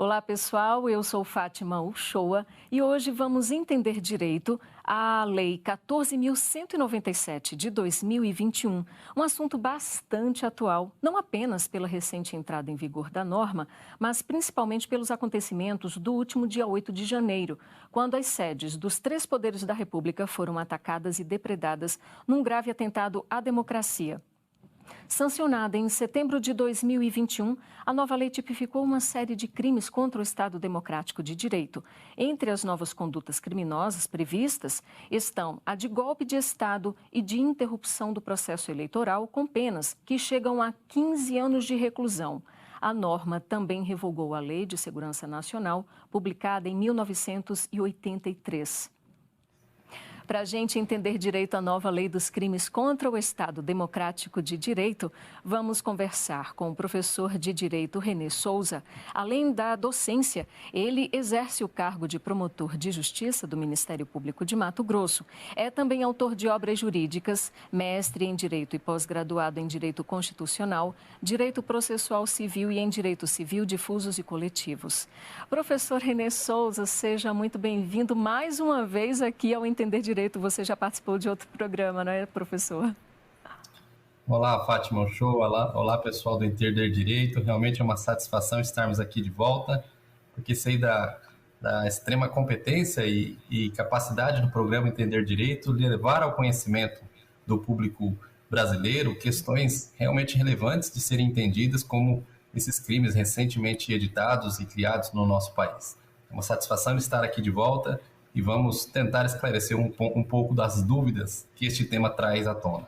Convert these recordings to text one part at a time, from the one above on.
Olá, pessoal. Eu sou Fátima Uchoa e hoje vamos entender direito a Lei 14.197 de 2021, um assunto bastante atual, não apenas pela recente entrada em vigor da norma, mas principalmente pelos acontecimentos do último dia 8 de janeiro, quando as sedes dos três poderes da República foram atacadas e depredadas num grave atentado à democracia. Sancionada em setembro de 2021, a nova lei tipificou uma série de crimes contra o Estado Democrático de Direito. Entre as novas condutas criminosas previstas estão a de golpe de Estado e de interrupção do processo eleitoral, com penas que chegam a 15 anos de reclusão. A norma também revogou a Lei de Segurança Nacional, publicada em 1983. Para a gente entender direito a nova lei dos crimes contra o Estado Democrático de Direito, vamos conversar com o professor de Direito Renê Souza. Além da docência, ele exerce o cargo de promotor de justiça do Ministério Público de Mato Grosso. É também autor de obras jurídicas, mestre em Direito e pós-graduado em Direito Constitucional, Direito Processual Civil e em Direito Civil, Difusos e Coletivos. Professor Renê Souza, seja muito bem-vindo mais uma vez aqui ao Entender Direito. Você já participou de outro programa, não é, professor? Olá, Fátima Uchoa. Olá, pessoal do Entender Direito. Realmente é uma satisfação estarmos aqui de volta, porque sei da extrema competência e capacidade do programa Entender Direito levar ao conhecimento do público brasileiro questões realmente relevantes de serem entendidas, como esses crimes recentemente editados e criados no nosso país. É uma satisfação estar aqui de volta e vamos tentar esclarecer um pouco das dúvidas que este tema traz à tona.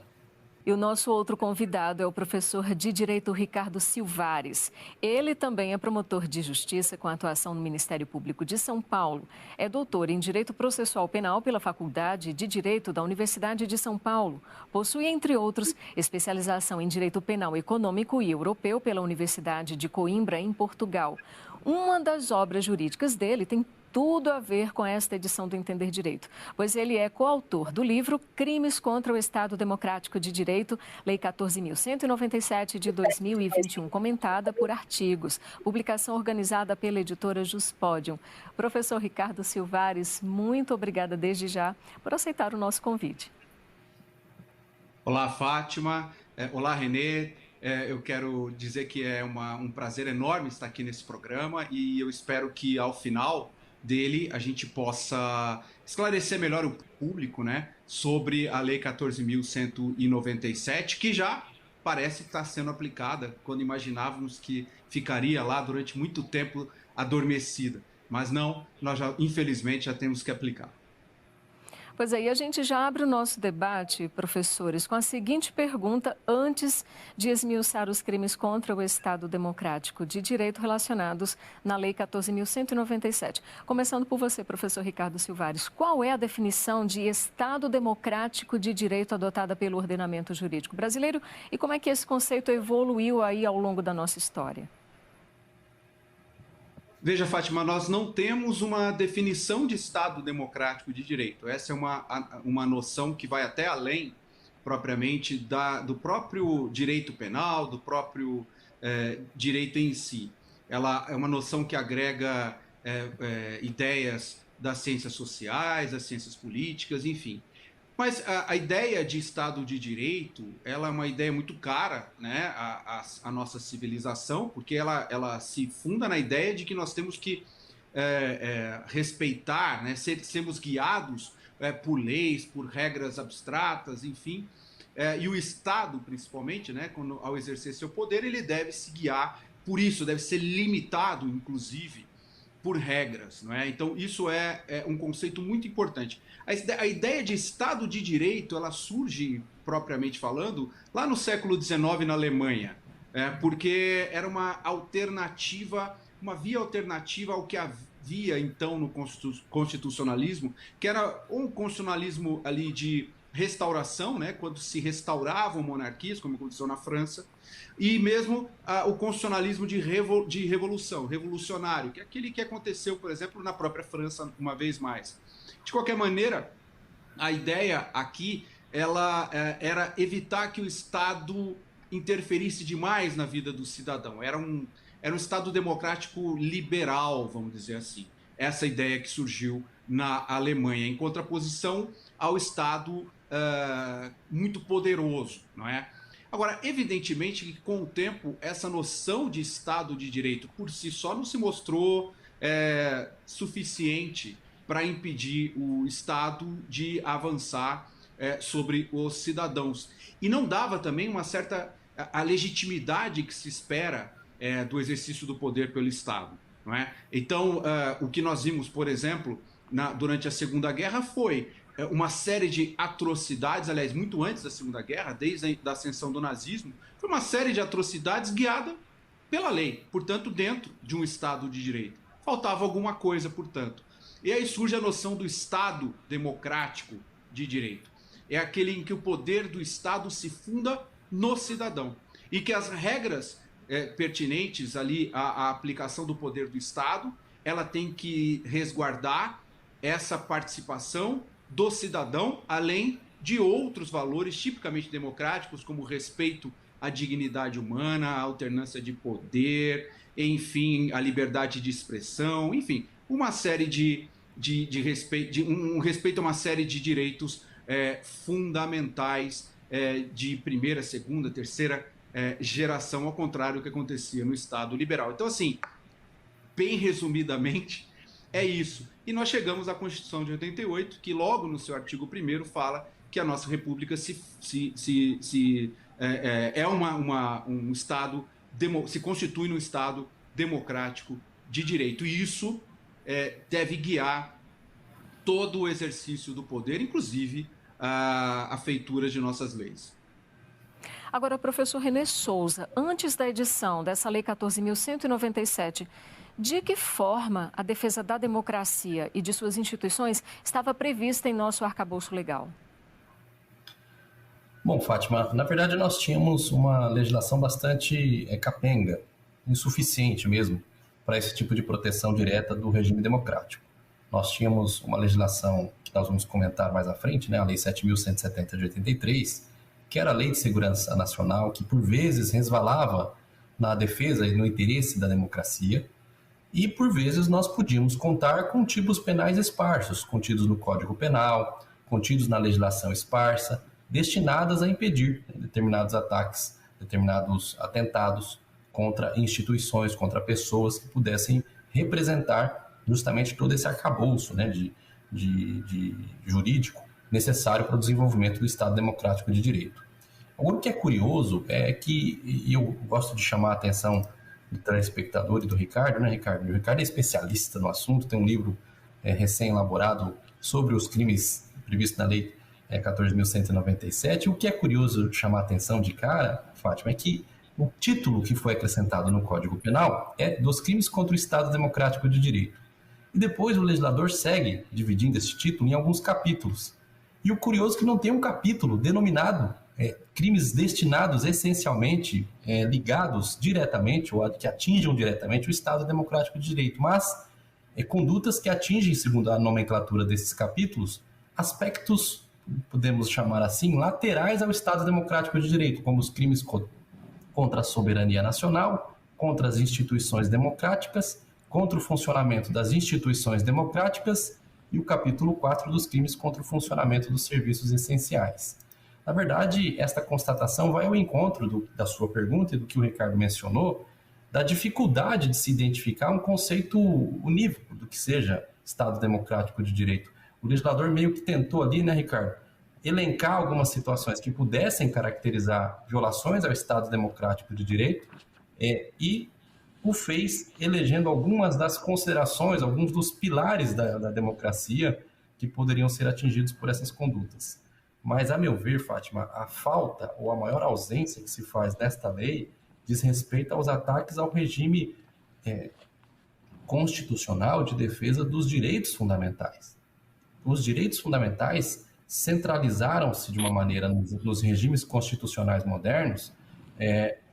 E o nosso outro convidado é o professor de Direito Ricardo Silvares. Ele também é promotor de justiça com atuação no Ministério Público de São Paulo. É doutor em Direito Processual Penal pela Faculdade de Direito da Universidade de São Paulo. Possui, entre outros, especialização em Direito Penal Econômico e Europeu pela Universidade de Coimbra, em Portugal. Uma das obras jurídicas dele tem tudo a ver com esta edição do Entender Direito, pois ele é coautor do livro Crimes contra o Estado Democrático de Direito, Lei 14.197 de 2021, comentada por artigos, publicação organizada pela editora Juspodium. Professor Ricardo Silvares, muito obrigada desde já por aceitar o nosso convite. Olá, Fátima. Olá, Renê. Eu quero dizer que é um prazer enorme estar aqui nesse programa e eu espero que ao final dele a gente possa esclarecer melhor o público, né, sobre a Lei 14.197, que já parece estar sendo aplicada quando imaginávamos que ficaria lá durante muito tempo adormecida. Mas não, nós já, infelizmente, já temos que aplicar. Pois aí, a gente já abre o nosso debate, professores, com a seguinte pergunta, antes de esmiuçar os crimes contra o Estado Democrático de Direito relacionados na Lei 14.197. Começando por você, professor Ricardo Silvares, qual é a definição de Estado Democrático de Direito adotada pelo ordenamento jurídico brasileiro e como é que esse conceito evoluiu aí ao longo da nossa história? Veja, Fátima, nós não temos uma definição de Estado democrático de direito. Essa é uma noção que vai até além, propriamente, do próprio direito penal, do próprio direito em si. Ela é uma noção que agrega ideias das ciências sociais, das ciências políticas, enfim. Mas a ideia de Estado de Direito, ela é uma ideia muito cara, né, à nossa civilização, porque ela se funda na ideia de que nós temos que respeitar, né, sermos guiados por leis, por regras abstratas, enfim. E o Estado, principalmente, né, ao exercer seu poder, ele deve se guiar por isso, deve ser limitado, inclusive, por regras, não é? Então isso é um conceito muito importante. A ideia de Estado de Direito, ela surge, propriamente falando, lá no século XIX na Alemanha, porque era uma alternativa, uma via alternativa ao que havia então no constitucionalismo, que era um constitucionalismo ali de restauração, né, quando se restauravam monarquias, como aconteceu na França, e mesmo o constitucionalismo de revolução, revolucionário, que é aquele que aconteceu, por exemplo, na própria França, uma vez mais. De qualquer maneira, a ideia aqui era evitar que o Estado interferisse demais na vida do cidadão. era um Estado democrático liberal, vamos dizer assim. Essa ideia que surgiu na Alemanha, em contraposição ao Estado muito poderoso, não é? Agora, evidentemente que com o tempo essa noção de Estado de Direito por si só não se mostrou suficiente para impedir o Estado de avançar sobre os cidadãos. E não dava também uma certa a legitimidade que se espera do exercício do poder pelo Estado. Não é? Então, o que nós vimos, por exemplo, durante a Segunda Guerra foi uma série de atrocidades, aliás, muito antes da Segunda Guerra, desde a ascensão do nazismo, foi uma série de atrocidades guiada pela lei, portanto, dentro de um Estado de Direito. Faltava alguma coisa, portanto. E aí surge a noção do Estado democrático de direito. É aquele em que o poder do Estado se funda no cidadão e que as regras pertinentes ali à aplicação do poder do Estado, ela tem que resguardar essa participação do cidadão, além de outros valores tipicamente democráticos, como o respeito à dignidade humana, a alternância de poder, enfim, a liberdade de expressão, enfim, uma série de respeito, um respeito a uma série de direitos fundamentais de primeira, segunda, terceira geração, ao contrário do que acontecia no Estado liberal. Então, assim, bem resumidamente, é isso. E nós chegamos à Constituição de 88, que logo no seu artigo 1º fala que a nossa República um Estado, se constitui num Estado democrático de direito. E isso deve guiar todo o exercício do poder, inclusive a feitura de nossas leis. Agora, professor René Souza, antes da edição dessa Lei 14.197, de que forma a defesa da democracia e de suas instituições estava prevista em nosso arcabouço legal? Bom, Fátima, na verdade nós tínhamos uma legislação bastante capenga, insuficiente mesmo, para esse tipo de proteção direta do regime democrático. Nós tínhamos uma legislação que nós vamos comentar mais à frente, né, a Lei 7.170 de 83, que era a Lei de Segurança Nacional, que por vezes resvalava na defesa e no interesse da democracia, e por vezes nós podíamos contar com tipos penais esparsos, contidos no Código Penal, contidos na legislação esparsa, destinadas a impedir determinados ataques, determinados atentados contra instituições, contra pessoas que pudessem representar justamente todo esse arcabouço, né, de jurídico necessário para o desenvolvimento do Estado Democrático de Direito. Agora, o que é curioso é que, e eu gosto de chamar a atenção do telespectador e do Ricardo, né, Ricardo? O Ricardo é especialista no assunto, tem um livro recém-elaborado sobre os crimes previstos na Lei 14.197. O que é curioso de chamar a atenção de cara, Fátima, é que o título que foi acrescentado no Código Penal é dos crimes contra o Estado Democrático de Direito. E depois o legislador segue dividindo esse título em alguns capítulos. E o curioso é que não tem um capítulo denominado crimes destinados essencialmente, ligados diretamente, ou que atinjam diretamente o Estado Democrático de Direito, mas condutas que atingem, segundo a nomenclatura desses capítulos, aspectos, podemos chamar assim, laterais ao Estado Democrático de Direito, como os crimes contra a soberania nacional, contra as instituições democráticas, contra o funcionamento das instituições democráticas e o capítulo 4 dos crimes contra o funcionamento dos serviços essenciais. Na verdade, esta constatação vai ao encontro da sua pergunta e do que o Ricardo mencionou, da dificuldade de se identificar um conceito unívoco do que seja Estado Democrático de Direito. O legislador meio que tentou ali, né, Ricardo, elencar algumas situações que pudessem caracterizar violações ao Estado Democrático de Direito e o fez elegendo algumas das considerações, alguns dos pilares da democracia que poderiam ser atingidos por essas condutas. Mas, a meu ver, Fátima, a falta ou a maior ausência que se faz nesta lei diz respeito aos ataques ao regime constitucional de defesa dos direitos fundamentais. Os direitos fundamentais centralizaram-se de uma maneira nos regimes constitucionais modernos,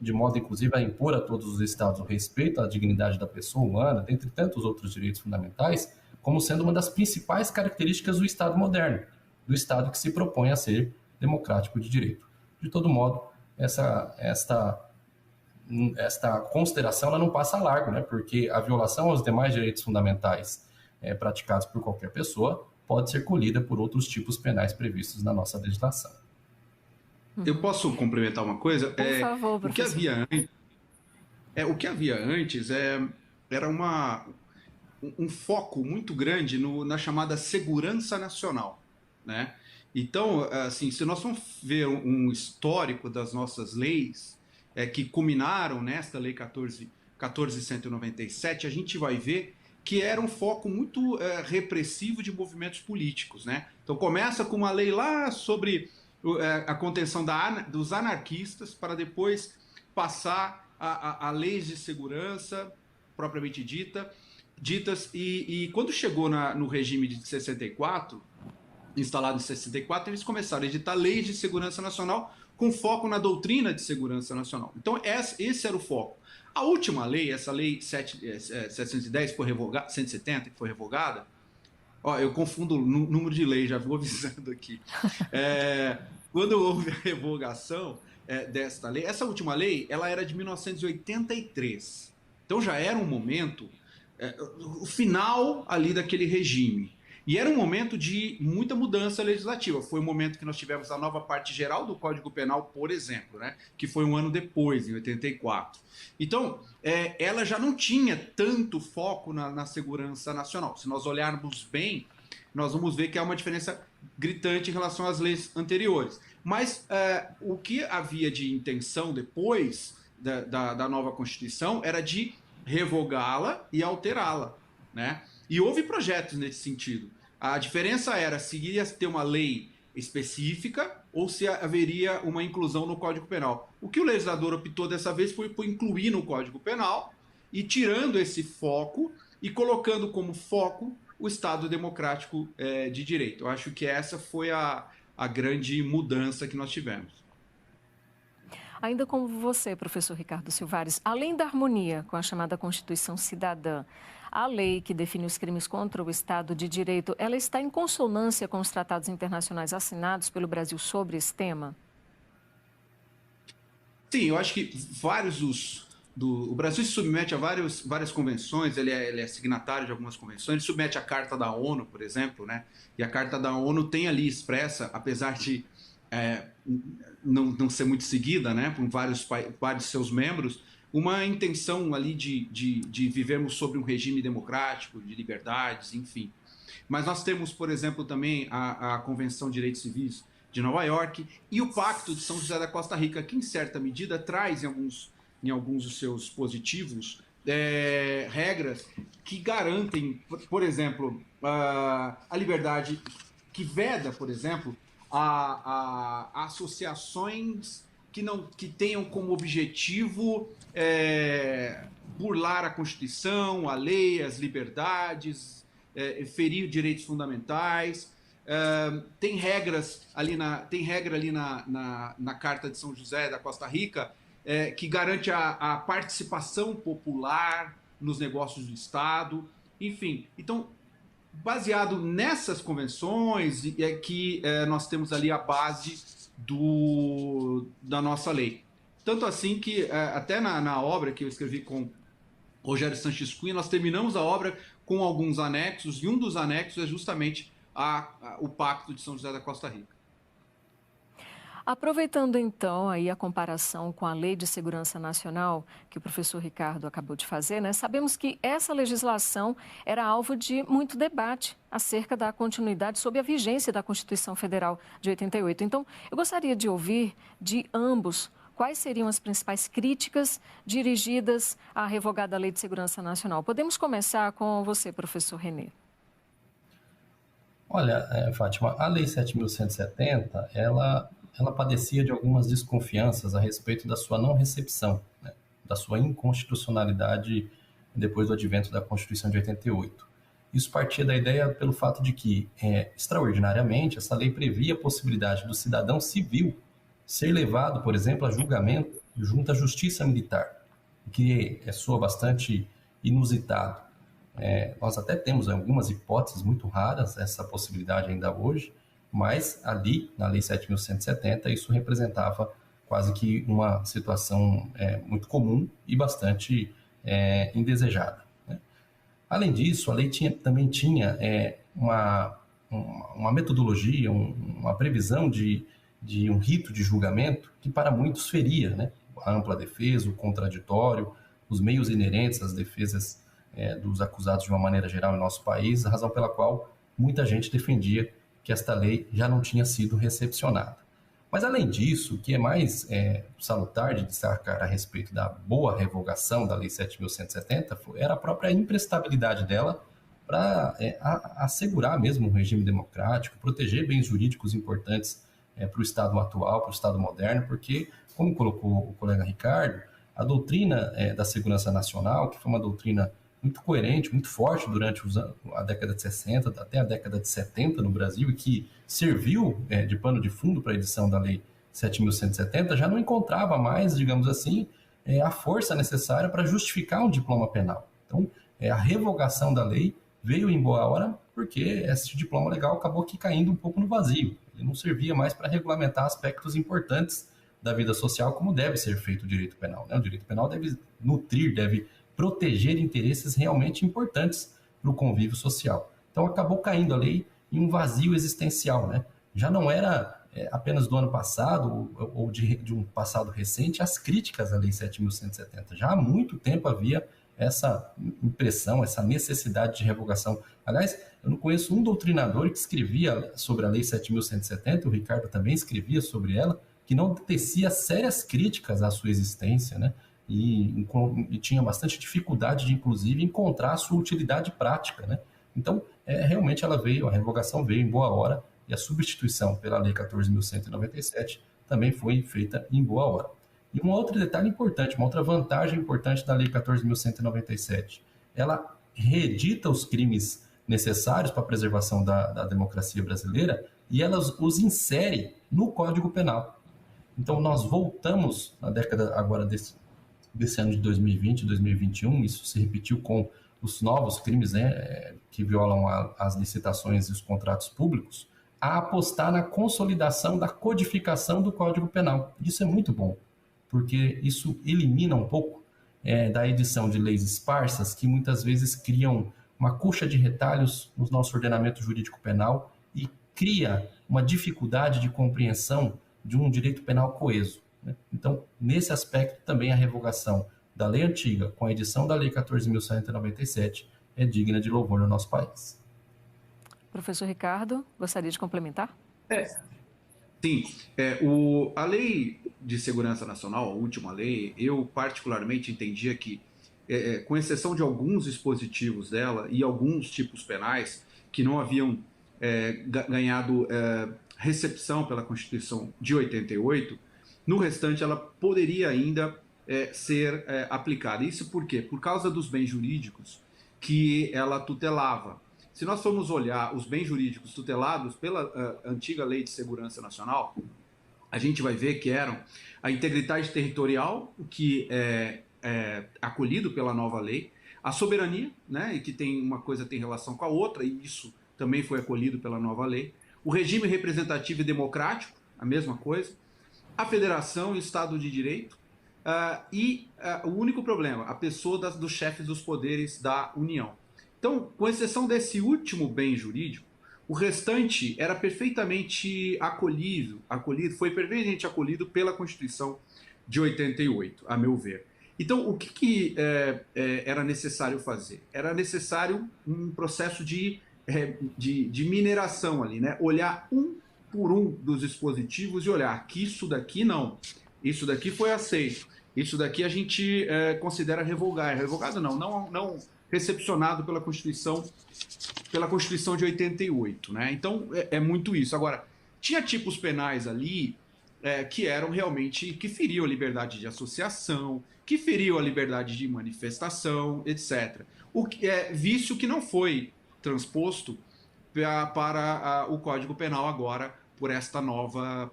de modo, inclusive, a impor a todos os Estados o respeito à dignidade da pessoa humana, dentre tantos outros direitos fundamentais, como sendo uma das principais características do Estado moderno, do Estado que se propõe a ser democrático de direito. De todo modo, esta esta consideração ela não passa largo, né? Porque a violação aos demais direitos fundamentais praticados por qualquer pessoa pode ser colhida por outros tipos penais previstos na nossa legislação. Eu posso complementar uma coisa? Por favor, professor. O que havia antes era um foco muito grande na chamada segurança nacional, né? Então, assim, se nós vamos ver um histórico das nossas leis que culminaram nesta Lei 14.197, a gente vai ver que era um foco muito repressivo de movimentos políticos, né? Então, começa com uma lei lá sobre a contenção dos anarquistas, para depois passar a leis de segurança propriamente ditas, e quando chegou no regime de 64, instalado em 64, eles começaram a editar leis de segurança nacional com foco na doutrina de segurança nacional. Então, esse era o foco. A última lei, essa lei 710, 170, que foi revogada, eu confundo o número de leis, já vou avisando aqui. Quando houve a revogação desta lei, essa última lei, ela era de 1983. Então, já era um momento, o final ali daquele regime. E era um momento de muita mudança legislativa. Foi o momento que nós tivemos a nova parte geral do Código Penal, por exemplo, né? Que foi um ano depois, em 84. Então, ela já não tinha tanto foco na segurança nacional. Se nós olharmos bem, nós vamos ver que há uma diferença gritante em relação às leis anteriores. Mas o que havia de intenção depois da nova Constituição era de revogá-la e alterá-la, né? E houve projetos nesse sentido. A diferença era se iria ter uma lei específica ou se haveria uma inclusão no Código Penal. O que o legislador optou dessa vez foi por incluir no Código Penal e tirando esse foco e colocando como foco o Estado Democrático de Direito. Eu acho que essa foi a grande mudança que nós tivemos. Ainda como você, professor Ricardo Silvares, além da harmonia com a chamada Constituição Cidadã, a lei que define os crimes contra o Estado de Direito, ela está em consonância com os tratados internacionais assinados pelo Brasil sobre esse tema? Sim, eu acho que o Brasil se submete a várias convenções, ele é signatário de algumas convenções, ele submete a Carta da ONU, por exemplo, né? E a Carta da ONU tem ali expressa, apesar de não ser muito seguida, né, por vários de seus membros, uma intenção ali de vivermos sobre um regime democrático, de liberdades, enfim. Mas nós temos, por exemplo, também a Convenção de Direitos Civis de Nova York e o Pacto de São José da Costa Rica, que, em certa medida, traz em alguns dos seus dispositivos regras que garantem, por exemplo, a liberdade, que veda, por exemplo, a associações que tenham como objetivo burlar a Constituição, a lei, as liberdades, ferir direitos fundamentais. Tem regra ali na Carta de São José da Costa Rica que garante a participação popular nos negócios do Estado, enfim. Então, baseado nessas convenções, é que nós temos ali a base da nossa lei. Tanto assim que, até na obra que eu escrevi com Rogério Sanches Cunha, nós terminamos a obra com alguns anexos, e um dos anexos é justamente o Pacto de São José da Costa Rica. Aproveitando então aí a comparação com a Lei de Segurança Nacional que o professor Ricardo acabou de fazer, né? Sabemos que essa legislação era alvo de muito debate acerca da continuidade sob a vigência da Constituição Federal de 88. Então, eu gostaria de ouvir de ambos quais seriam as principais críticas dirigidas à revogada Lei de Segurança Nacional. Podemos começar com você, professor Renê. Olha, Fátima, a Lei 7.170, ela padecia de algumas desconfianças a respeito da sua não recepção, né, da sua inconstitucionalidade depois do advento da Constituição de 88. Isso partia da ideia pelo fato de que, extraordinariamente, essa lei previa a possibilidade do cidadão civil ser levado, por exemplo, a julgamento junto à Justiça Militar, o que soa bastante inusitado. Nós até temos algumas hipóteses muito raras, essa possibilidade ainda hoje, mas ali, na Lei 7.170, isso representava quase que uma situação muito comum e bastante indesejada, né? Além disso, a lei também tinha uma metodologia, uma previsão de um rito de julgamento que para muitos feria, né, a ampla defesa, o contraditório, os meios inerentes às defesas dos acusados de uma maneira geral em nosso país, a razão pela qual muita gente defendia que esta lei já não tinha sido recepcionada. Mas, além disso, o que é mais salutar de destacar a respeito da boa revogação da Lei 7.170 era a própria imprestabilidade dela para assegurar mesmo um regime democrático, proteger bens jurídicos importantes para o Estado atual, para o Estado moderno, porque, como colocou o colega Ricardo, a doutrina da segurança nacional, que foi uma doutrina muito coerente, muito forte durante a década de 60 até a década de 70 no Brasil e que serviu de pano de fundo para a edição da Lei 7.170, já não encontrava mais, digamos assim, a força necessária para justificar um diploma penal. Então, a revogação da lei veio em boa hora porque esse diploma legal acabou aqui caindo um pouco no vazio. Ele não servia mais para regulamentar aspectos importantes da vida social, como deve ser feito o direito penal, né? O direito penal deve nutrir, deve proteger interesses realmente importantes para o convívio social. Então acabou caindo a lei em um vazio existencial, né? Já não era apenas do ano passado ou de um passado recente as críticas à Lei 7.170. Já há muito tempo havia essa impressão, essa necessidade de revogação. Aliás, eu não conheço um doutrinador que escrevia sobre a Lei 7.170, o Ricardo também escrevia sobre ela, que não tecia sérias críticas à sua existência, né? E tinha bastante dificuldade de, inclusive, encontrar a sua utilidade prática, né? Então, realmente a revogação veio em boa hora e a substituição pela Lei 14.197 também foi feita em boa hora. E um outro detalhe importante, uma outra vantagem importante da Lei 14.197, ela reedita os crimes necessários para a preservação da democracia brasileira e ela os insere no Código Penal. Então, nós voltamos na década agora desse ano de 2020, 2021, isso se repetiu com os novos crimes, né, que violam as licitações e os contratos públicos, a apostar na consolidação da codificação do Código Penal. Isso é muito bom, porque isso elimina um pouco da edição de leis esparsas que muitas vezes criam uma coxa de retalhos no nosso ordenamento jurídico penal e cria uma dificuldade de compreensão de um direito penal coeso, né? Então, nesse aspecto, também a revogação da lei antiga com a edição da Lei 14.197 é digna de louvor no nosso país. Professor Ricardo, gostaria de complementar? Sim, a Lei de Segurança Nacional, a última lei, eu particularmente entendia que, com exceção de alguns dispositivos dela e alguns tipos penais que não haviam ganhado recepção pela Constituição de 88, no restante ela poderia ainda ser aplicada. Isso por quê? Por causa dos bens jurídicos que ela tutelava. Se nós formos olhar os bens jurídicos tutelados pela antiga Lei de Segurança Nacional, a gente vai ver que eram a integridade territorial, o que é acolhido pela nova lei, a soberania, né, e que uma coisa tem relação com a outra, e isso também foi acolhido pela nova lei, o regime representativo e democrático, a mesma coisa, a federação e o Estado de Direito, o único problema, a pessoa dos chefes dos poderes da União. Então, com exceção desse último bem jurídico, o restante era perfeitamente acolhido, foi perfeitamente acolhido pela Constituição de 88, a meu ver. Então, o que era necessário fazer? Era necessário um processo de mineração ali, né? Olhar um por um dos dispositivos e olhar que isso daqui não, isso daqui foi aceito, isso daqui a gente considera revogado não recepcionado pela Constituição de 88, né? Então é muito isso. Agora, tinha tipos penais ali que eram realmente, que feriam a liberdade de associação, que feriam a liberdade de manifestação, etc. O que é vício que não foi transposto para o Código Penal agora por esta nova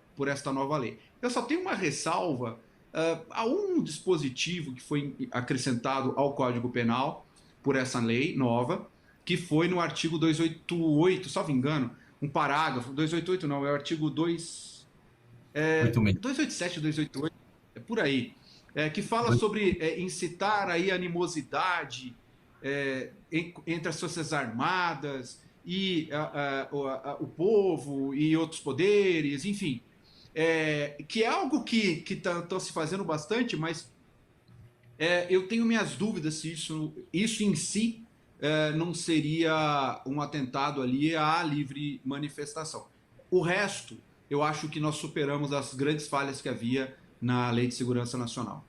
lei. Eu só tenho uma ressalva a um dispositivo que foi acrescentado ao Código Penal por essa lei nova, que foi no artigo 288, salvo engano, um parágrafo, 288 não, é o artigo 287, 288, é por aí, que fala sobre incitar aí animosidade entre as Forças Armadas e o povo e outros poderes, enfim, que é algo que estão se fazendo bastante, mas eu tenho minhas dúvidas se isso em si não seria um atentado ali à livre manifestação. O resto, eu acho que nós superamos as grandes falhas que havia na Lei de Segurança Nacional.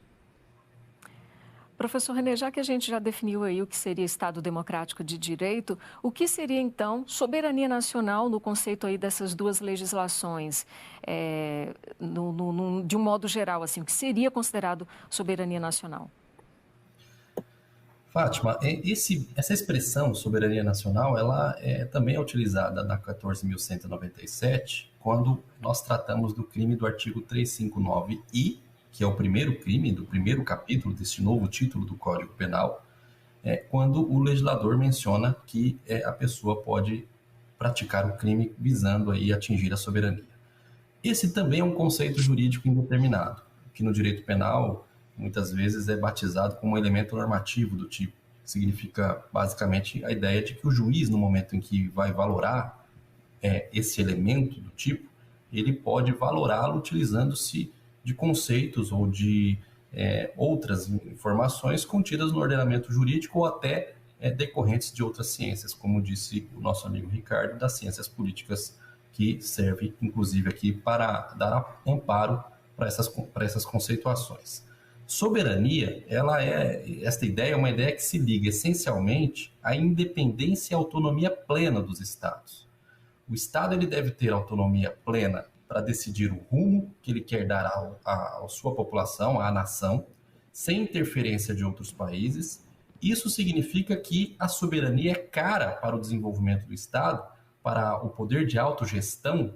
Professor René, já que a gente já definiu aí o que seria Estado Democrático de Direito, o que seria então soberania nacional no conceito aí dessas duas legislações, de um modo geral, assim, o que seria considerado soberania nacional? Fátima, essa expressão soberania nacional, ela também é utilizada na 14.197, quando nós tratamos do crime do artigo 359-I, que é o primeiro crime do primeiro capítulo deste novo título do Código Penal, quando o legislador menciona que a pessoa pode praticar o crime visando aí atingir a soberania. Esse também é um conceito jurídico indeterminado, que no direito penal muitas vezes é batizado como um elemento normativo do tipo. Significa basicamente a ideia de que o juiz, no momento em que vai valorar esse elemento do tipo, ele pode valorá-lo utilizando-se de conceitos ou de outras informações contidas no ordenamento jurídico ou até decorrentes de outras ciências, como disse o nosso amigo Ricardo, das ciências políticas, que serve inclusive aqui para dar amparo para essas conceituações. Soberania, esta ideia é uma ideia que se liga essencialmente à independência e autonomia plena dos estados. O estado ele deve ter autonomia plena para decidir o rumo que ele quer dar à sua população, à nação, sem interferência de outros países. Isso significa que a soberania é cara para o desenvolvimento do estado, para o poder de autogestão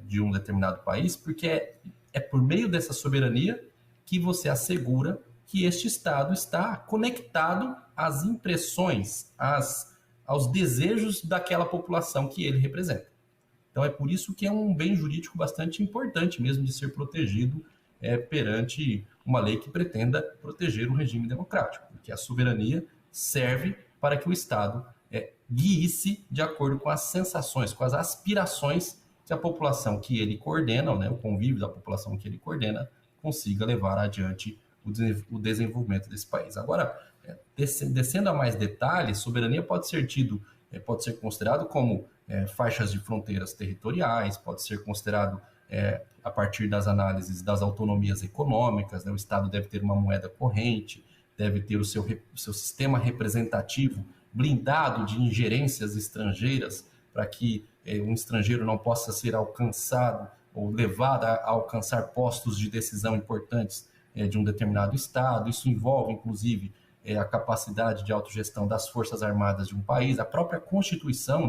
de um determinado país, porque é por meio dessa soberania que você assegura que este Estado está conectado às impressões, aos desejos daquela população que ele representa. Então é por isso que é um bem jurídico bastante importante mesmo de ser protegido perante uma lei que pretenda proteger o regime democrático, porque a soberania serve para que o Estado guie-se de acordo com as sensações, com as aspirações que a população que ele coordena, o convívio da população que ele coordena, consiga levar adiante o desenvolvimento desse país. Agora, descendo a mais detalhes, soberania pode ser considerado como faixas de fronteiras territoriais, pode ser considerado a partir das análises das autonomias econômicas, o Estado deve ter uma moeda corrente, deve ter o seu sistema representativo blindado de ingerências estrangeiras, para que um estrangeiro não possa ser alcançado ou levado a alcançar postos de decisão importantes de um determinado Estado. Isso envolve, inclusive, a capacidade de autogestão das Forças Armadas de um país, a própria constituição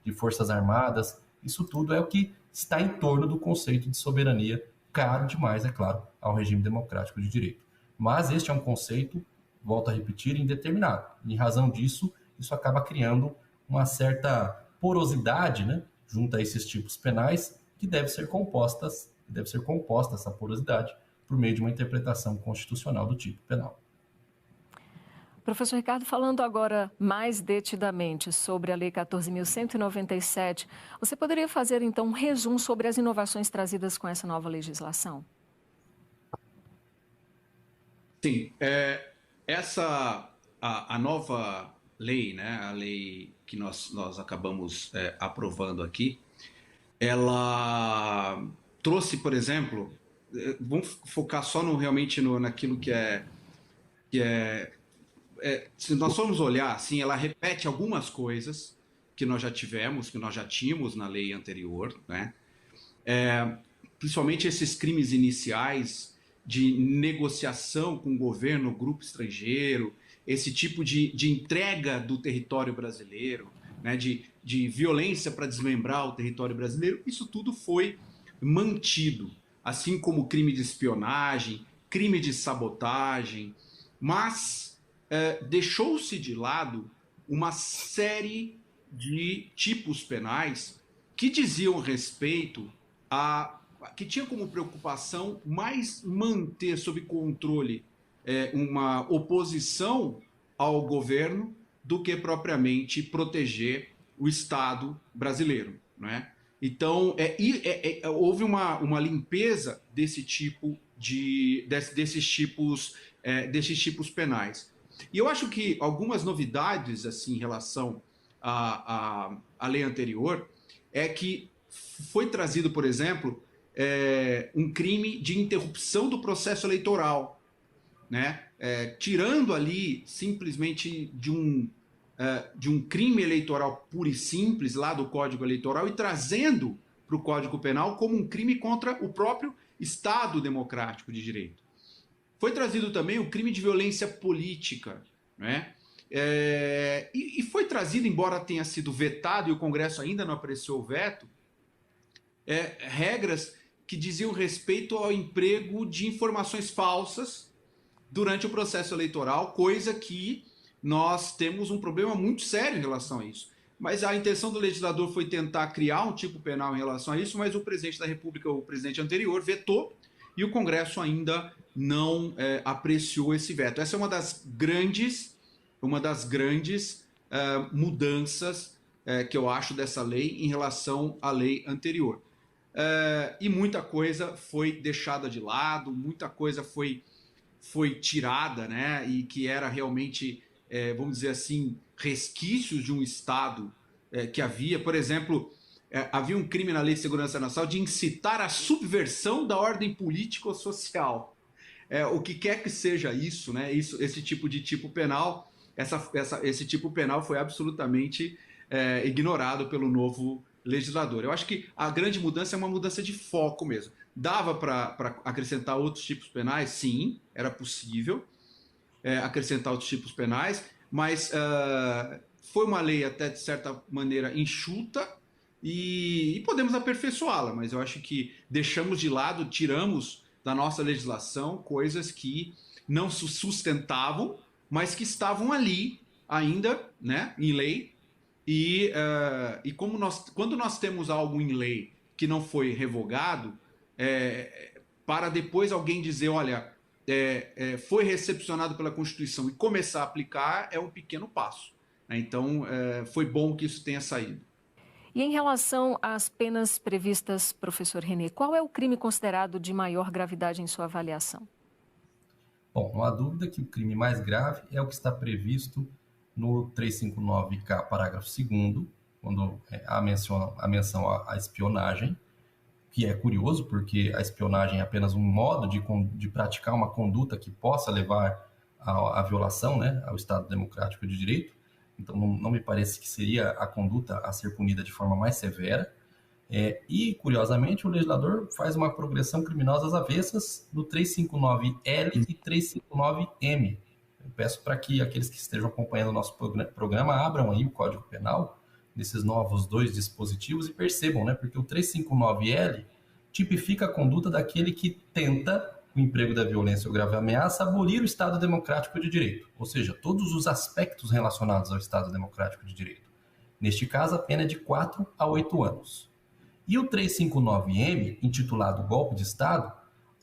de Forças Armadas. Isso tudo é o que está em torno do conceito de soberania, caro demais, é claro, ao regime democrático de direito. Mas este é um conceito, volto a repetir, indeterminado. Em razão disso, isso acaba criando uma certa porosidade, junto a esses tipos penais, que deve ser composta essa porosidade por meio de uma interpretação constitucional do tipo penal. Professor Ricardo, falando agora mais detidamente sobre a Lei 14.197, você poderia fazer então um resumo sobre as inovações trazidas com essa nova legislação? Sim, a nova lei, a lei que nós acabamos aprovando aqui, ela trouxe, por exemplo, vamos focar só naquilo que se nós formos olhar, assim, ela repete algumas coisas que nós já tivemos, que nós já tínhamos na lei anterior, principalmente esses crimes iniciais de negociação com o governo, grupo estrangeiro, esse tipo de entrega do território brasileiro, de violência para desmembrar o território brasileiro, isso tudo foi mantido, assim como crime de espionagem, crime de sabotagem, mas deixou-se de lado uma série de tipos penais que diziam respeito a que tinha como preocupação mais manter sob controle uma oposição ao governo do que propriamente proteger o Estado brasileiro, né? Então, houve uma limpeza desses tipos penais. E eu acho que algumas novidades assim, em relação à lei anterior é que foi trazido, por exemplo, um crime de interrupção do processo eleitoral, né? Tirando ali simplesmente de um crime eleitoral puro e simples lá do Código Eleitoral e trazendo para o Código Penal como um crime contra o próprio Estado Democrático de Direito. Foi trazido também o crime de violência política, né? E foi trazido, embora tenha sido vetado e o Congresso ainda não apreciou o veto, regras que diziam respeito ao emprego de informações falsas durante o processo eleitoral, coisa que nós temos um problema muito sério em relação a isso. Mas a intenção do legislador foi tentar criar um tipo penal em relação a isso, mas o presidente da República, o presidente anterior, vetou e o Congresso ainda não apreciou esse veto. Essa é uma das grandes mudanças que eu acho dessa lei em relação à lei anterior. E muita coisa foi deixada de lado, muita coisa foi tirada, né? E que era realmente, vamos dizer assim, resquícios de um Estado que havia. Por exemplo, havia um crime na Lei de Segurança Nacional de incitar a subversão da ordem política ou social. O que quer que seja isso, né? Esse tipo penal, esse tipo penal foi absolutamente ignorado pelo novo legislador. Eu acho que a grande mudança é uma mudança de foco mesmo. Dava para acrescentar outros tipos penais? Sim, era possível acrescentar outros tipos penais, mas foi uma lei até de certa maneira enxuta e podemos aperfeiçoá-la, mas eu acho que deixamos de lado, tiramos da nossa legislação coisas que não se sustentavam, mas que estavam ali ainda, né, em lei. E quando nós temos algo em lei que não foi revogado, para depois alguém dizer, olha, foi recepcionado pela Constituição e começar a aplicar, é um pequeno passo, né? Então, foi bom que isso tenha saído. E em relação às penas previstas, professor René, qual é o crime considerado de maior gravidade em sua avaliação? Bom, não há dúvida que o crime mais grave é o que está previsto no 359-K, parágrafo 2º, quando há menção à espionagem, que é curioso, porque a espionagem é apenas um modo de praticar uma conduta que possa levar à violação, né, ao Estado Democrático de Direito. Então, não me parece que seria a conduta a ser punida de forma mais severa. E, curiosamente, o legislador faz uma progressão criminosa às avessas no 359-L e 359-M. Eu peço para que aqueles que estejam acompanhando o nosso programa abram aí o Código Penal, nesses novos dois dispositivos, e percebam, né? Porque o 359-L tipifica a conduta daquele que tenta, o emprego da violência ou grave ameaça, abolir o Estado Democrático de Direito, ou seja, todos os aspectos relacionados ao Estado Democrático de Direito. Neste caso, a pena é de 4 a 8 anos. E o 359-M, intitulado Golpe de Estado,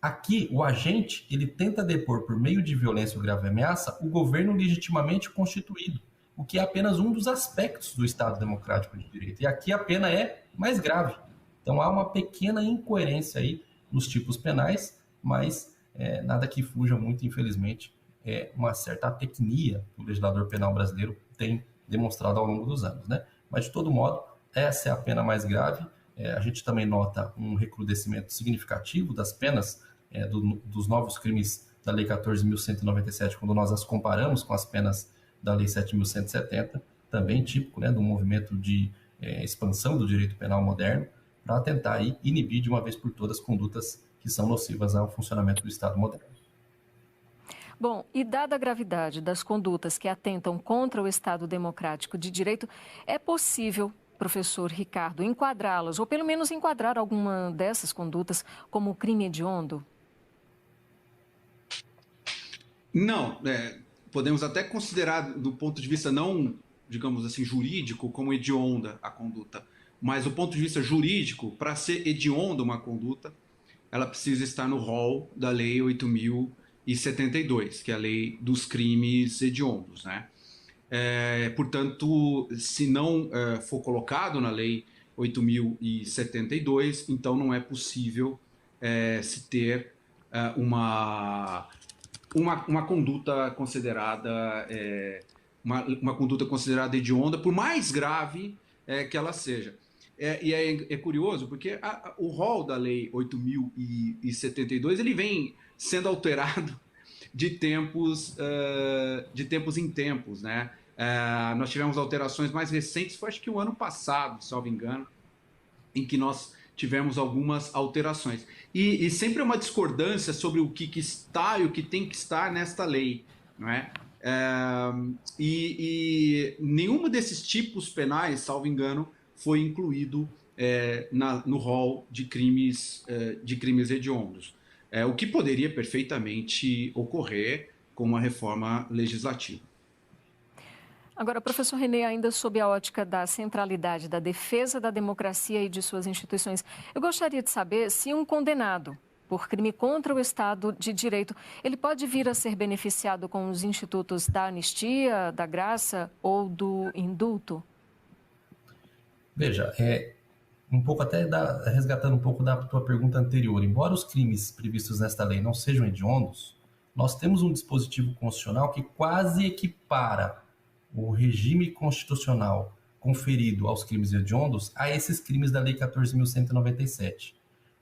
aqui o agente ele tenta depor por meio de violência ou grave ameaça o governo legitimamente constituído, o que é apenas um dos aspectos do Estado Democrático de Direito. E aqui a pena é mais grave. Então há uma pequena incoerência aí nos tipos penais, mas nada que fuja muito, infelizmente, uma certa atecnia que o legislador penal brasileiro tem demonstrado ao longo dos anos, né? Mas, de todo modo, essa é a pena mais grave. A gente também nota um recrudescimento significativo das penas dos novos crimes da Lei 14.197, quando nós as comparamos com as penas da Lei 7.170, também típico, né, do movimento de expansão do direito penal moderno, para tentar aí inibir de uma vez por todas condutas que são nocivas ao funcionamento do Estado moderno. Bom, e dada a gravidade das condutas que atentam contra o Estado Democrático de Direito, é possível, professor Ricardo, enquadrá-las, ou pelo menos enquadrar alguma dessas condutas como crime hediondo? Não, podemos até considerar do ponto de vista não, digamos assim, jurídico, como hedionda a conduta, mas do ponto de vista jurídico, para ser hedionda uma conduta, ela precisa estar no rol da Lei 8.072, que é a Lei dos Crimes Hediondos, né? Portanto, se não for colocado na Lei 8.072, então não é possível se ter uma conduta considerada uma conduta considerada hedionda, por mais grave que ela seja. E é curioso porque o rol da Lei 8.072 ele vem sendo alterado de tempos em tempos, né? Nós tivemos alterações mais recentes, foi acho que o ano passado, salvo engano, em que nós tivemos algumas alterações. E sempre é uma discordância sobre o que está e o que tem que estar nesta lei, não é? E nenhum desses tipos penais, salvo engano, foi incluído no rol de crimes hediondos. O que poderia perfeitamente ocorrer com uma reforma legislativa. Agora, professor René, ainda sob a ótica da centralidade da defesa da democracia e de suas instituições, eu gostaria de saber se um condenado por crime contra o Estado de Direito, ele pode vir a ser beneficiado com os institutos da anistia, da graça ou do indulto? Veja, um pouco até resgatando um pouco da tua pergunta anterior, embora os crimes previstos nesta lei não sejam hediondos, nós temos um dispositivo constitucional que quase equipara o regime constitucional conferido aos crimes hediondos a esses crimes da Lei 14.197.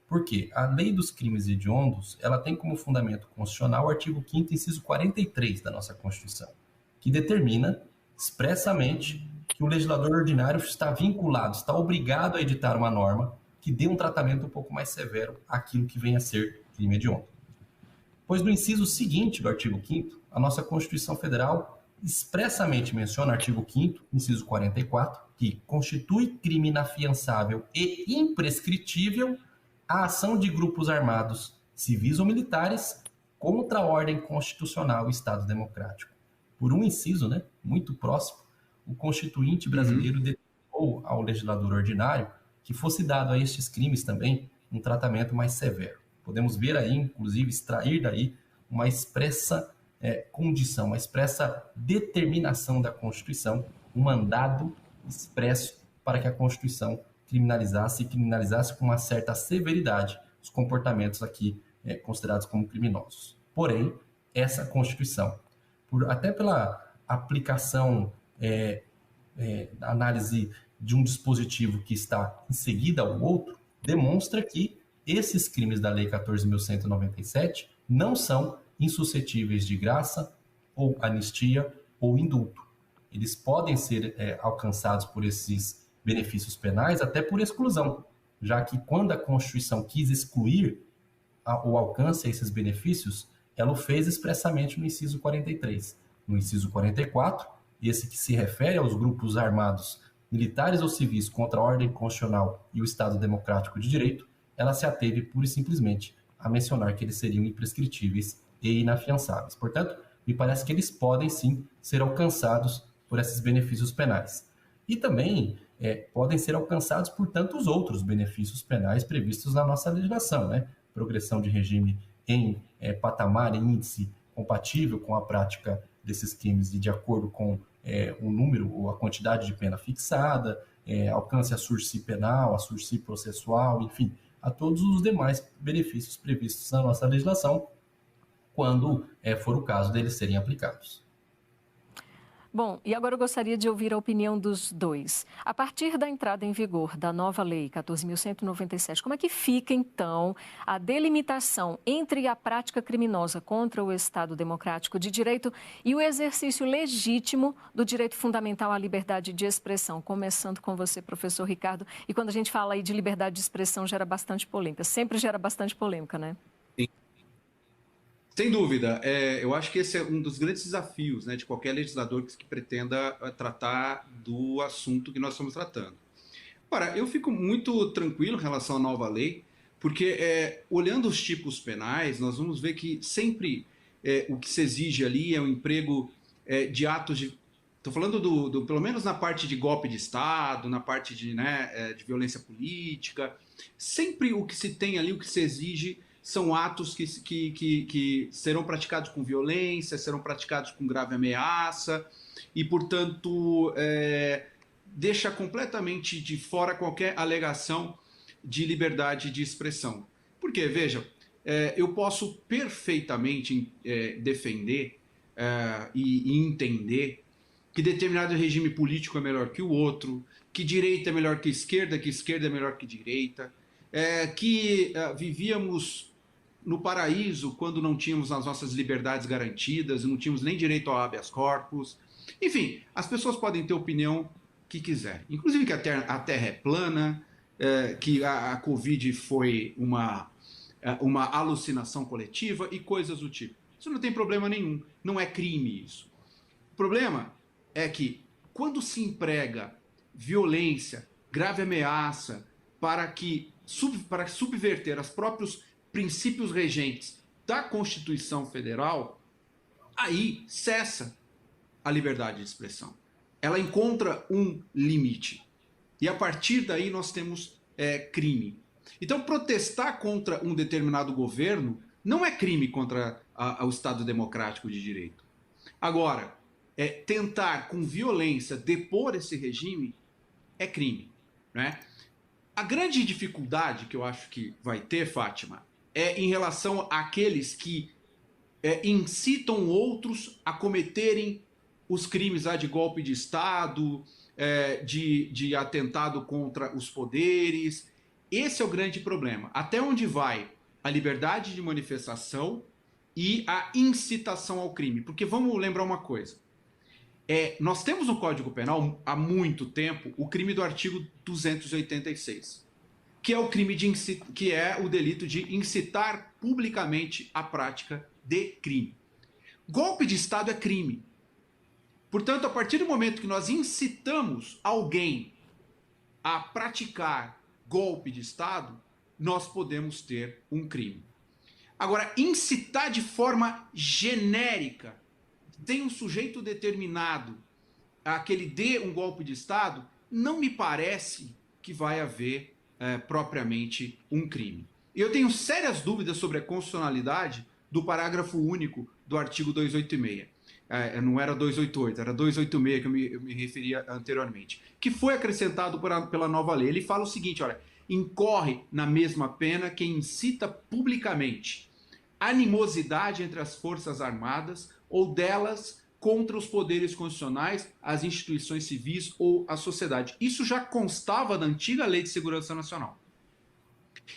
Por quê? A Lei dos Crimes Hediondos, ela tem como fundamento constitucional o artigo 5º, inciso 43 da nossa Constituição, que determina expressamente que o legislador ordinário está vinculado, está obrigado a editar uma norma que dê um tratamento um pouco mais severo àquilo que vem a ser crime hediondo. Pois no inciso seguinte do artigo 5º, a nossa Constituição Federal expressamente menciona, artigo 5º, inciso 44, que constitui crime inafiançável e imprescritível a ação de grupos armados, civis ou militares, contra a ordem constitucional e Estado democrático. Por um inciso, né, muito próximo, o Constituinte brasileiro determinou ao legislador ordinário que fosse dado a estes crimes também um tratamento mais severo. Podemos ver aí, inclusive, extrair daí uma expressa condição, uma expressa determinação da Constituição, um mandado expresso para que a Constituição criminalizasse com uma certa severidade os comportamentos aqui considerados como criminosos. Porém, essa Constituição, até pela aplicação, análise de um dispositivo que está em seguida ao outro, demonstra que esses crimes da Lei 14.197 não são insuscetíveis de graça, ou anistia, ou indulto. Eles podem ser alcançados por esses benefícios penais até por exclusão, já que quando a Constituição quis excluir o alcance a esses benefícios, ela o fez expressamente no inciso 43. No inciso 44, esse que se refere aos grupos armados, militares ou civis, contra a ordem constitucional e o Estado democrático de direito, ela se ateve pura e simplesmente a mencionar que eles seriam imprescritíveis e inafiançáveis. Portanto, me parece que eles podem sim ser alcançados por esses benefícios penais. E também podem ser alcançados por tantos outros benefícios penais previstos na nossa legislação, né? Progressão de regime em patamar, em índice compatível com a prática desses crimes e de acordo com o número ou a quantidade de pena fixada, alcance a sursi penal, a sursi processual, enfim, a todos os demais benefícios previstos na nossa legislação, quando for o caso deles serem aplicados. Bom, e agora eu gostaria de ouvir a opinião dos dois. A partir da entrada em vigor da nova Lei 14.197, como é que fica, então, a delimitação entre a prática criminosa contra o Estado democrático de direito e o exercício legítimo do direito fundamental à liberdade de expressão? Começando com você, professor Ricardo. E quando a gente fala aí de liberdade de expressão, gera bastante polêmica. Sempre gera bastante polêmica, né? Sem dúvida. Eu acho que esse é um dos grandes desafios, né, de qualquer legislador que pretenda tratar do assunto que nós estamos tratando. Ora, eu fico muito tranquilo em relação à nova lei, porque olhando os tipos penais, nós vamos ver que sempre o que se exige ali é o emprego de atos de... Estou falando pelo menos na parte de golpe de Estado, na parte de violência política, sempre o que se tem ali, o que se exige, são atos que serão praticados com violência, serão praticados com grave ameaça, e, portanto, deixa completamente de fora qualquer alegação de liberdade de expressão. Porque, veja, eu posso perfeitamente defender e entender que determinado regime político é melhor que o outro, que direita é melhor que esquerda é melhor que direita, que vivíamos no paraíso quando não tínhamos as nossas liberdades garantidas, não tínhamos nem direito ao habeas corpus. Enfim, as pessoas podem ter opinião que quiserem. Inclusive que a Terra é plana, que a Covid foi uma alucinação coletiva e coisas do tipo. Isso não tem problema nenhum, não é crime isso. O problema é que quando se emprega violência, grave ameaça para subverter os próprios princípios regentes da Constituição Federal, aí cessa a liberdade de expressão. Ela encontra um limite. E a partir daí nós temos crime. Então, protestar contra um determinado governo não é crime contra o Estado Democrático de Direito. Agora, tentar com violência depor esse regime é crime, né? A grande dificuldade que eu acho que vai ter, Fátima, é em relação àqueles que incitam outros a cometerem os crimes de golpe de Estado, de atentado contra os poderes. Esse é o grande problema. Até onde vai a liberdade de manifestação e a incitação ao crime? Porque vamos lembrar uma coisa. Nós temos no Código Penal, há muito tempo, o crime do artigo 286, que é o crime que é o delito de incitar publicamente a prática de crime. Golpe de Estado é crime. Portanto, a partir do momento que nós incitamos alguém a praticar golpe de Estado, nós podemos ter um crime. Agora, incitar de forma genérica, tem um sujeito determinado a que ele dê um golpe de Estado, não me parece que vai haver propriamente um crime. Eu tenho sérias dúvidas sobre a constitucionalidade do parágrafo único do artigo 286. Não era 288, era 286 que eu me referia anteriormente, que foi acrescentado pela nova lei. Ele fala o seguinte, olha, incorre na mesma pena quem incita publicamente animosidade entre as Forças Armadas ou delas contra os poderes constitucionais, as instituições civis ou a sociedade. Isso já constava da antiga Lei de Segurança Nacional.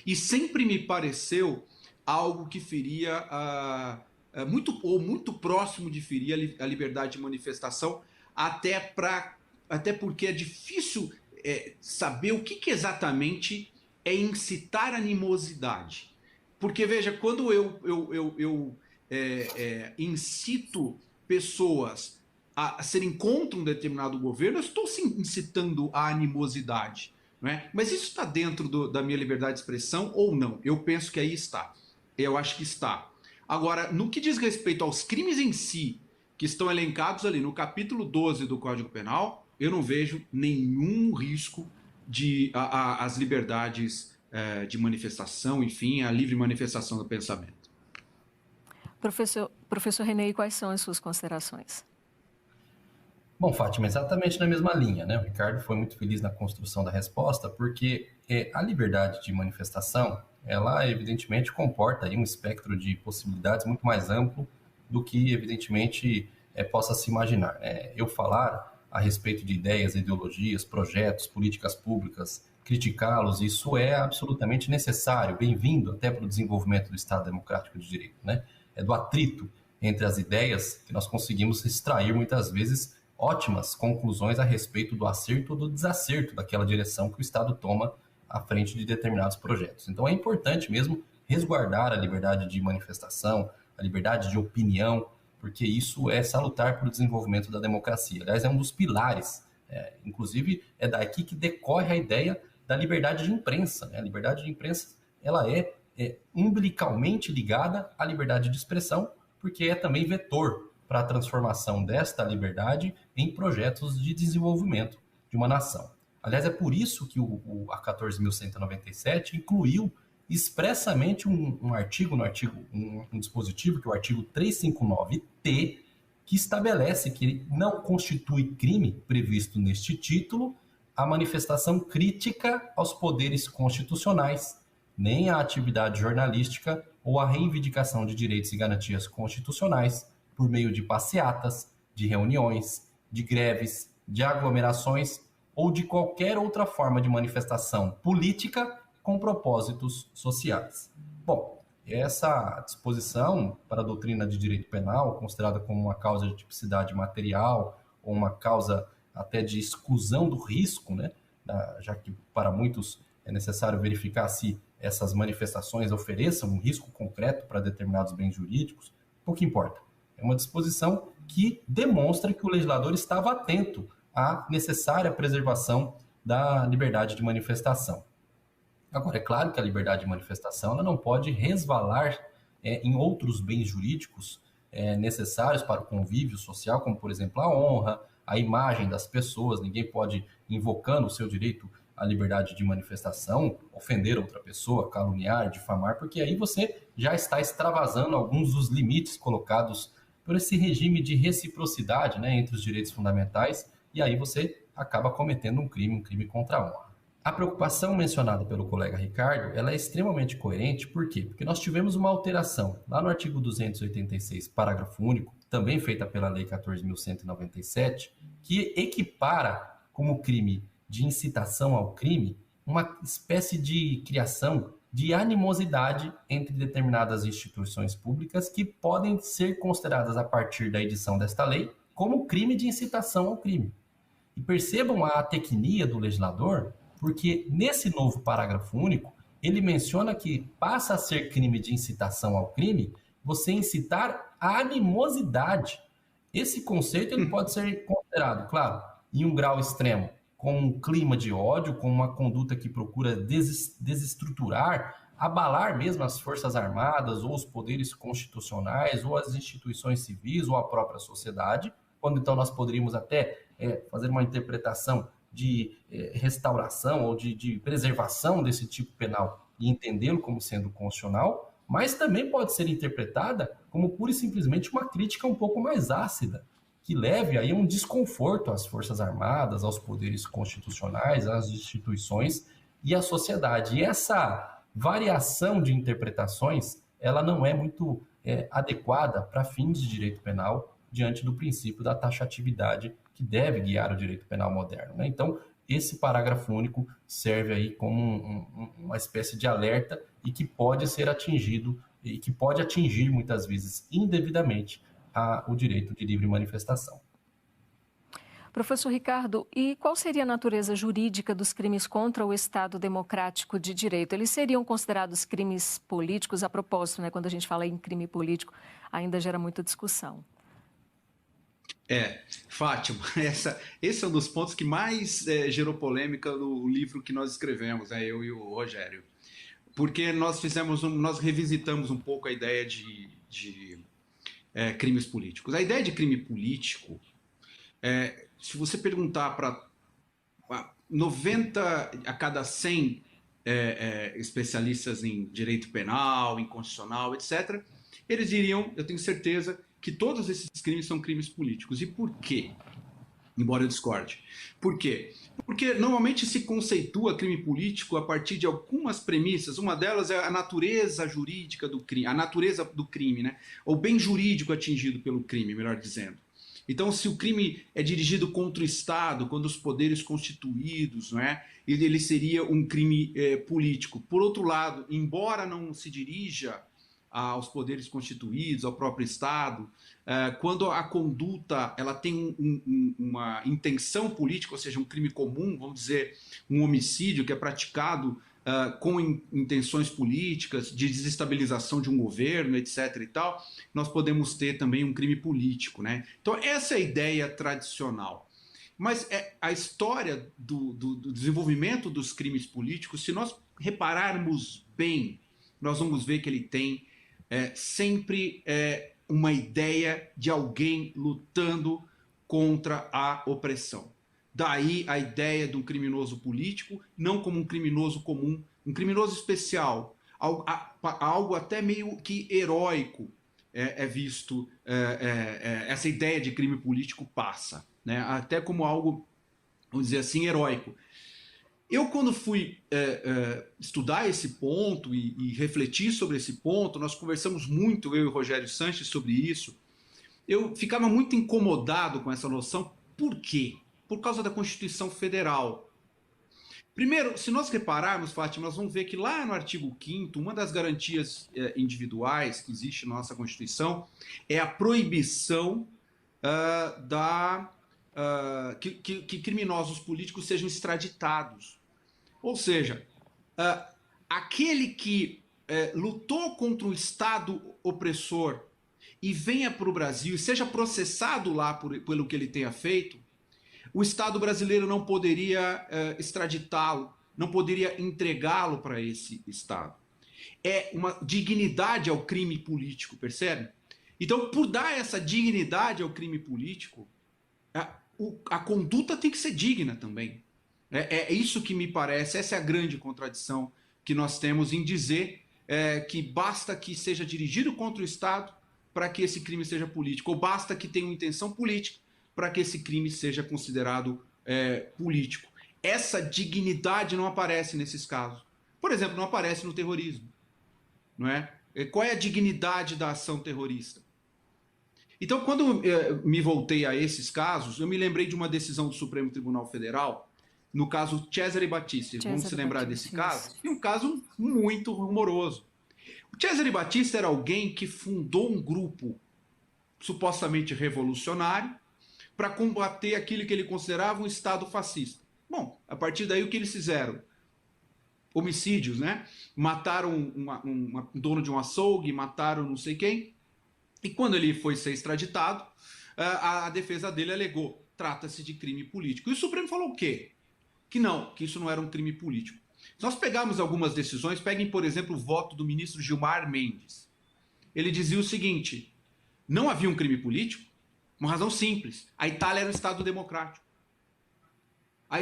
E sempre me pareceu algo que feria, muito próximo de ferir a liberdade de manifestação, até porque é difícil saber o que exatamente é incitar animosidade. Porque, veja, quando eu incito pessoas a serem contra um determinado governo, eu estou incitando a animosidade. Não é? Mas isso está dentro da minha liberdade de expressão ou não? Eu penso que aí está. Eu acho que está. Agora, no que diz respeito aos crimes em si, que estão elencados ali no capítulo 12 do Código Penal, eu não vejo nenhum risco de as liberdades de manifestação, enfim, a livre manifestação do pensamento. Professor René, quais são as suas considerações? Bom, Fátima, exatamente na mesma linha, né? O Ricardo foi muito feliz na construção da resposta, porque a liberdade de manifestação, ela evidentemente comporta aí um espectro de possibilidades muito mais amplo do que, evidentemente, possa se imaginar. Eu falar a respeito de ideias, ideologias, projetos, políticas públicas, criticá-los, isso é absolutamente necessário, bem-vindo até para o desenvolvimento do Estado Democrático de Direito, né? É do atrito entre as ideias que nós conseguimos extrair, muitas vezes, ótimas conclusões a respeito do acerto ou do desacerto daquela direção que o Estado toma à frente de determinados projetos. Então é importante mesmo resguardar a liberdade de manifestação, a liberdade de opinião, porque isso é salutar para o desenvolvimento da democracia. Aliás, é um dos pilares, inclusive é daqui que decorre a ideia da liberdade de imprensa, né? A liberdade de imprensa ela é umbilicalmente ligada à liberdade de expressão, porque é também vetor para a transformação desta liberdade em projetos de desenvolvimento de uma nação. Aliás, é por isso que a 14.197 incluiu expressamente um artigo, um dispositivo, que é o artigo 359-T, que estabelece que não constitui crime previsto neste título a manifestação crítica aos poderes constitucionais, nem a atividade jornalística ou a reivindicação de direitos e garantias constitucionais por meio de passeatas, de reuniões, de greves, de aglomerações ou de qualquer outra forma de manifestação política com propósitos sociais. Bom, essa disposição para a doutrina de direito penal, considerada como uma causa de tipicidade material ou uma causa até de exclusão do risco, né? Já que para muitos é necessário verificar se essas manifestações ofereçam um risco concreto para determinados bens jurídicos, pouco importa. É uma disposição que demonstra que o legislador estava atento à necessária preservação da liberdade de manifestação. Agora, é claro que a liberdade de manifestação ela não pode resvalar em outros bens jurídicos necessários para o convívio social, como, por exemplo, a honra, a imagem das pessoas. Ninguém pode, invocando o seu direito à liberdade de manifestação, ofender outra pessoa, caluniar, difamar, porque aí você já está extravasando alguns dos limites colocados por esse regime de reciprocidade, né, entre os direitos fundamentais, e aí você acaba cometendo um crime contra a honra. A preocupação mencionada pelo colega Ricardo, ela é extremamente coerente, por quê? Porque nós tivemos uma alteração lá no artigo 286, parágrafo único, também feita pela Lei 14.197, que equipara como crime de incitação ao crime uma espécie de criação de animosidade entre determinadas instituições públicas que podem ser consideradas a partir da edição desta lei como crime de incitação ao crime. E percebam a tecnia do legislador, porque nesse novo parágrafo único, ele menciona que passa a ser crime de incitação ao crime você incitar a animosidade. Esse conceito ele pode ser considerado, claro, em um grau extremo, com um clima de ódio, com uma conduta que procura desestruturar, abalar mesmo as Forças Armadas, ou os poderes constitucionais, ou as instituições civis, ou a própria sociedade, quando então nós poderíamos até fazer uma interpretação de restauração ou de preservação desse tipo penal e entendê-lo como sendo constitucional, mas também pode ser interpretada como pura e simplesmente uma crítica um pouco mais ácida, que leve aí um desconforto às Forças Armadas, aos poderes constitucionais, às instituições e à sociedade. E essa variação de interpretações, ela não é muito adequada para fins de direito penal diante do princípio da taxatividade que deve guiar o direito penal moderno, né? Então, esse parágrafo único serve aí como uma espécie de alerta e que pode ser atingido e que pode atingir muitas vezes indevidamente o direito de livre manifestação. Professor Ricardo, e qual seria a natureza jurídica dos crimes contra o Estado Democrático de Direito? Eles seriam considerados crimes políticos? A propósito, né, quando a gente fala em crime político, ainda gera muita discussão. Fátima, esse é um dos pontos que mais gerou polêmica no livro que nós escrevemos, né, eu e o Rogério. Porque nós revisitamos um pouco a ideia de crimes políticos. A ideia de crime político, se você perguntar para 90 a cada 100 especialistas em direito penal, em constitucional, etc., eles diriam, eu tenho certeza, que todos esses crimes são crimes políticos. E por quê? Embora eu discorde. Por quê? Porque normalmente se conceitua crime político a partir de algumas premissas. Uma delas é a natureza jurídica do crime, a natureza do crime, né? Ou bem jurídico atingido pelo crime, melhor dizendo. Então, se o crime é dirigido contra o Estado, contra os poderes constituídos, não é? Ele seria um crime político. Por outro lado, embora não se dirija aos poderes constituídos, ao próprio Estado, quando a conduta ela tem uma intenção política, ou seja, um crime comum, vamos dizer, um homicídio que é praticado com intenções políticas, de desestabilização de um governo, etc. e tal, nós podemos ter também um crime político, né? Então, essa é a ideia tradicional. Mas a história do desenvolvimento dos crimes políticos, se nós repararmos bem, nós vamos ver que ele tem sempre uma ideia de alguém lutando contra a opressão. Daí a ideia de um criminoso político, não como um criminoso comum, um criminoso especial, algo até meio que heróico é visto, essa ideia de crime político passa, né? Até como algo, vamos dizer assim, heróico. Eu, quando fui estudar esse ponto e refletir sobre esse ponto, nós conversamos muito, eu e o Rogério Sanches, sobre isso. Eu ficava muito incomodado com essa noção. Por quê? Por causa da Constituição Federal. Primeiro, se nós repararmos, Fátima, nós vamos ver que lá no artigo 5º, uma das garantias individuais que existe na nossa Constituição é a proibição que criminosos políticos sejam extraditados. Ou seja, aquele que lutou contra um Estado opressor e venha para o Brasil e seja processado lá pelo que ele tenha feito, o Estado brasileiro não poderia extraditá-lo, não poderia entregá-lo para esse Estado. É uma dignidade ao crime político, percebe? Então, por dar essa dignidade ao crime político, a conduta tem que ser digna também. É isso que me parece, essa é a grande contradição que nós temos em dizer que basta que seja dirigido contra o Estado para que esse crime seja político, ou basta que tenha uma intenção política para que esse crime seja considerado político. Essa dignidade não aparece nesses casos. Por exemplo, não aparece no terrorismo. Não é? Qual é a dignidade da ação terrorista? Então, quando me voltei a esses casos, eu me lembrei de uma decisão do Supremo Tribunal Federal, no caso Cesare Battisti. Vamos se lembrar desse caso? E um caso muito rumoroso. O Cesare Battisti era alguém que fundou um grupo supostamente revolucionário para combater aquilo que ele considerava um Estado fascista. Bom, a partir daí o que eles fizeram? Homicídios, né? Mataram um dono de um açougue, mataram não sei quem. E quando ele foi ser extraditado, a defesa dele alegou: trata-se de crime político. E o Supremo falou o quê? Que não, que isso não era um crime político. Se nós pegarmos algumas decisões, peguem, por exemplo, o voto do ministro Gilmar Mendes. Ele dizia o seguinte: não havia um crime político, uma razão simples. A Itália era um Estado democrático. A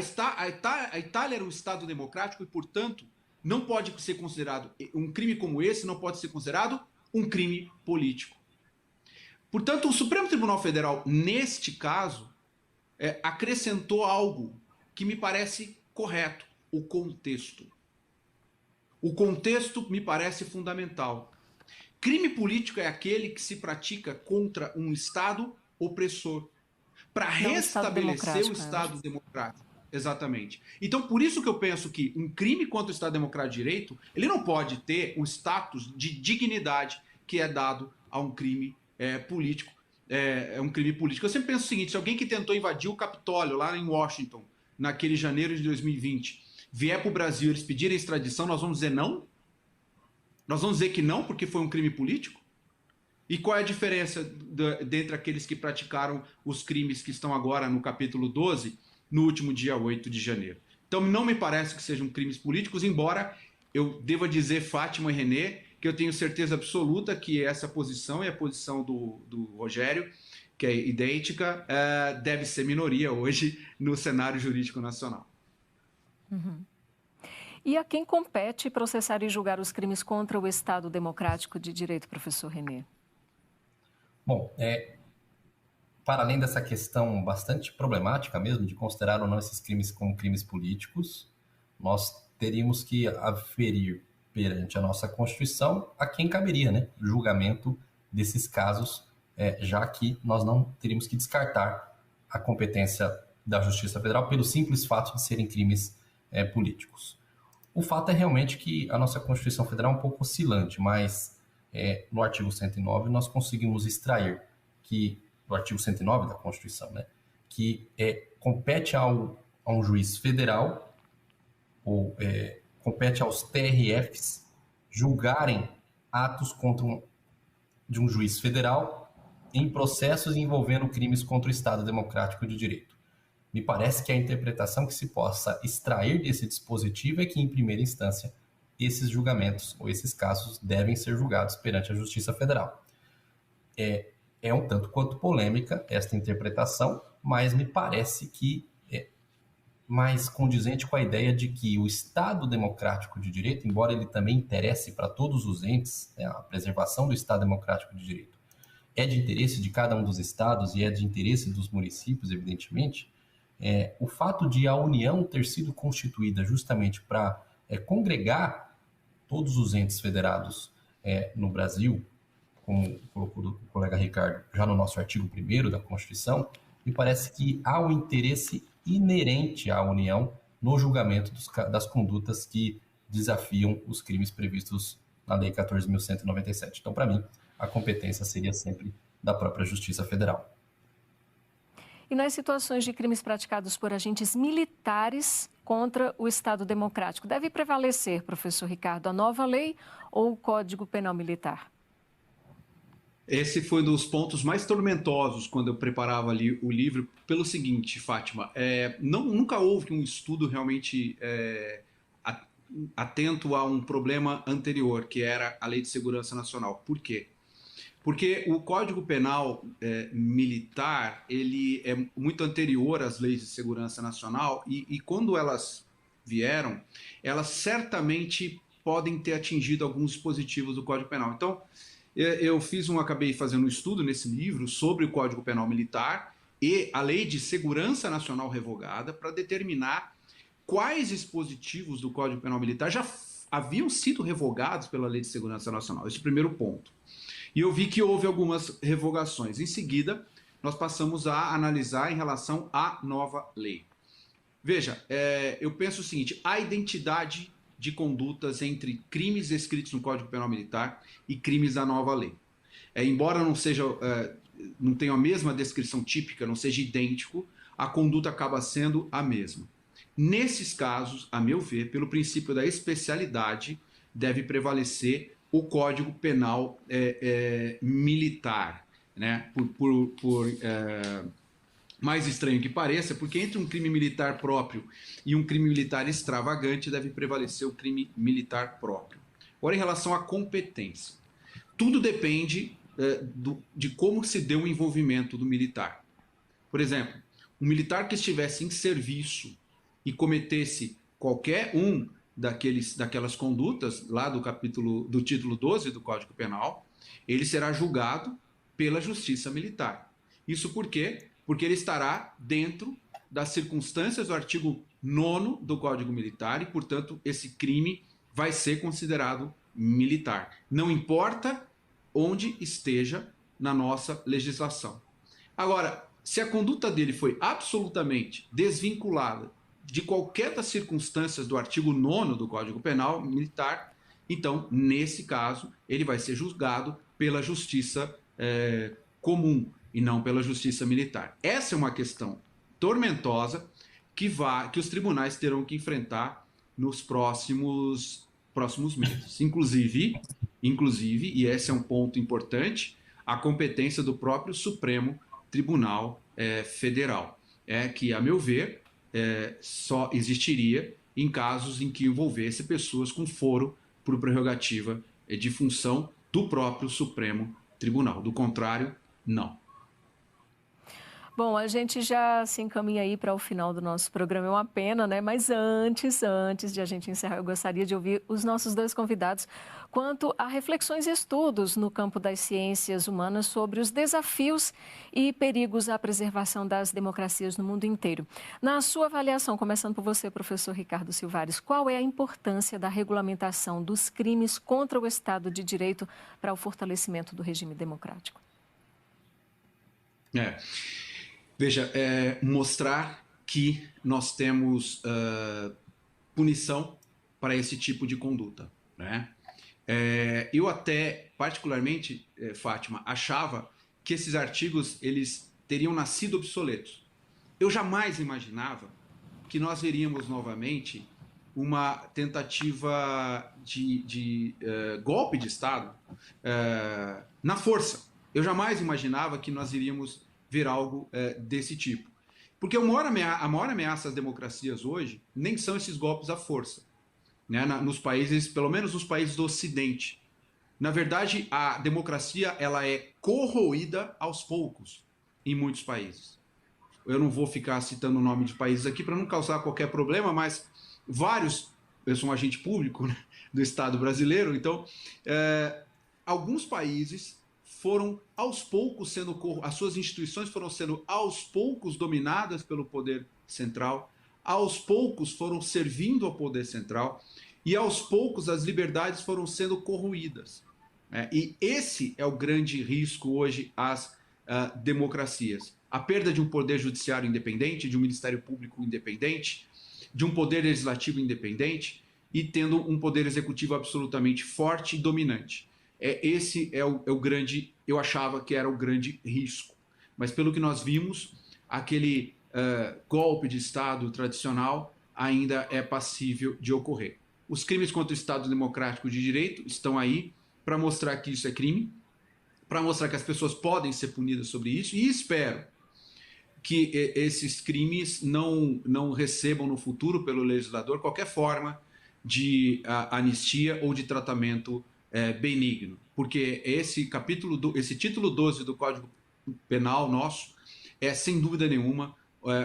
Itália era um Estado democrático e, portanto, não pode ser considerado, um crime como esse não pode ser considerado um crime político. Portanto, o Supremo Tribunal Federal, neste caso, acrescentou algo que me parece correto: o contexto. O contexto me parece fundamental. Crime político é aquele que se pratica contra um Estado opressor, para restabelecer o Estado democrático. Exatamente. Então, por isso que eu penso que um crime contra o Estado Democrático de Direito, ele não pode ter um status de dignidade que é dado a um crime político. É um crime político. Eu sempre penso o seguinte: se alguém que tentou invadir o Capitólio lá em Washington, naquele janeiro de 2020, vier para o Brasil e eles pedirem extradição, nós vamos dizer não? Nós vamos dizer que não porque foi um crime político? E qual é a diferença dentre aqueles que praticaram os crimes que estão agora no capítulo 12, no último dia 8 de janeiro? Então, não me parece que sejam crimes políticos, embora eu deva dizer, Fátima e Renê, que eu tenho certeza absoluta que essa posição e a posição do Rogério, que é idêntica, deve ser minoria hoje no cenário jurídico nacional. Uhum. E a quem compete processar e julgar os crimes contra o Estado Democrático de Direito, professor Renê? Bom, para além dessa questão bastante problemática mesmo, de considerar ou não esses crimes como crimes políticos, nós teríamos que aferir perante a nossa Constituição a quem caberia, né, o julgamento desses casos, já que nós não teríamos que descartar a competência da Justiça Federal pelo simples fato de serem crimes políticos. O fato é realmente que a nossa Constituição Federal é um pouco oscilante, mas no artigo 109 nós conseguimos extrair que, do artigo 109 da Constituição, né, que compete a um juiz federal, ou compete aos TRFs julgarem atos de um juiz federal em processos envolvendo crimes contra o Estado Democrático de Direito. Me parece que a interpretação que se possa extrair desse dispositivo é que, em primeira instância, esses julgamentos ou esses casos devem ser julgados perante a Justiça Federal. É um tanto quanto polêmica esta interpretação, mas me parece que mais condizente com a ideia de que o Estado democrático de direito, embora ele também interesse para todos os entes, né, a preservação do Estado democrático de direito, é de interesse de cada um dos estados e é de interesse dos municípios, evidentemente, o fato de a União ter sido constituída justamente para congregar todos os entes federados no Brasil, como colocou o colega Ricardo, já no nosso artigo 1º da Constituição, me parece que há um interesse inerente à União no julgamento das condutas que desafiam os crimes previstos na Lei 14.197. Então, para mim, a competência seria sempre da própria Justiça Federal. E nas situações de crimes praticados por agentes militares contra o Estado Democrático, deve prevalecer, professor Ricardo, a nova lei ou o Código Penal Militar? Esse foi um dos pontos mais tormentosos quando eu preparava ali o livro, pelo seguinte, Fátima, nunca houve um estudo realmente atento a um problema anterior, que era a Lei de Segurança Nacional. Por quê? Porque o Código Penal Militar, ele é muito anterior às leis de segurança nacional e quando elas vieram, elas certamente podem ter atingido alguns dispositivos do Código Penal. Então, acabei fazendo um estudo nesse livro sobre o Código Penal Militar e a Lei de Segurança Nacional revogada para determinar quais dispositivos do Código Penal Militar já haviam sido revogados pela Lei de Segurança Nacional. Esse é o primeiro ponto. E eu vi que houve algumas revogações. Em seguida, nós passamos a analisar em relação à nova lei. Veja, eu penso o seguinte, a identidade de condutas entre crimes descritos no Código Penal Militar e crimes da nova lei. Embora não tenha a mesma descrição típica, não seja idêntico, a conduta acaba sendo a mesma. Nesses casos, a meu ver, pelo princípio da especialidade, deve prevalecer o Código Penal Militar, né? Mais estranho que pareça, porque entre um crime militar próprio e um crime militar extravagante deve prevalecer o crime militar próprio. Agora, em relação à competência, tudo depende de como se deu o envolvimento do militar. Por exemplo, um militar que estivesse em serviço e cometesse qualquer daquelas condutas, lá do título 12 do Código Penal, ele será julgado pela Justiça Militar. Isso por quê? Porque ele estará dentro das circunstâncias do artigo 9º do Código Militar e, portanto, esse crime vai ser considerado militar. Não importa onde esteja na nossa legislação. Agora, se a conduta dele foi absolutamente desvinculada de qualquer das circunstâncias do artigo 9º do Código Penal Militar, então, nesse caso, ele vai ser julgado pela Justiça comum e não pela Justiça Militar. Essa é uma questão tormentosa que os tribunais terão que enfrentar nos próximos meses. Inclusive, e esse é um ponto importante, a competência do próprio Supremo Tribunal Federal, que, a meu ver, só existiria em casos em que envolvesse pessoas com foro por prerrogativa de função do próprio Supremo Tribunal. Do contrário, não. Bom, a gente já se encaminha aí para o final do nosso programa, é uma pena, né? Mas antes de a gente encerrar, eu gostaria de ouvir os nossos dois convidados quanto a reflexões e estudos no campo das ciências humanas sobre os desafios e perigos à preservação das democracias no mundo inteiro. Na sua avaliação, começando por você, professor Ricardo Silvares, qual é a importância da regulamentação dos crimes contra o Estado de Direito para o fortalecimento do regime democrático? Veja, mostrar que nós temos punição para esse tipo de conduta, né? Eu até, particularmente, Fátima, achava que esses artigos eles teriam nascido obsoletos. Eu jamais imaginava que nós veríamos novamente uma tentativa de golpe de Estado na força. Eu jamais imaginava que nós iríamos ver algo desse tipo. Porque a maior ameaça às democracias hoje nem são esses golpes à força, né? Nos países, pelo menos nos países do Ocidente. Na verdade, a democracia ela é corroída aos poucos em muitos países. eu não vou ficar citando o nome de países aqui para não causar qualquer problema, mas vários, eu sou um agente público, né, do Estado brasileiro, então alguns países foram aos poucos as suas instituições foram sendo aos poucos dominadas pelo poder central, aos poucos foram servindo ao poder central e aos poucos as liberdades foram sendo corroídas. E esse é o grande risco hoje às democracias. A perda de um poder judiciário independente, de um Ministério Público independente, de um poder legislativo independente e tendo um poder executivo absolutamente forte e dominante. Esse é o grande, eu achava que era o grande risco. Mas pelo que nós vimos, aquele golpe de Estado tradicional ainda é passível de ocorrer. Os crimes contra o Estado Democrático de Direito estão aí para mostrar que isso é crime, para mostrar que as pessoas podem ser punidas sobre isso, e espero que esses crimes não recebam no futuro pelo legislador qualquer forma de anistia ou de tratamento benigno, porque esse título 12 do Código Penal nosso é, sem dúvida nenhuma,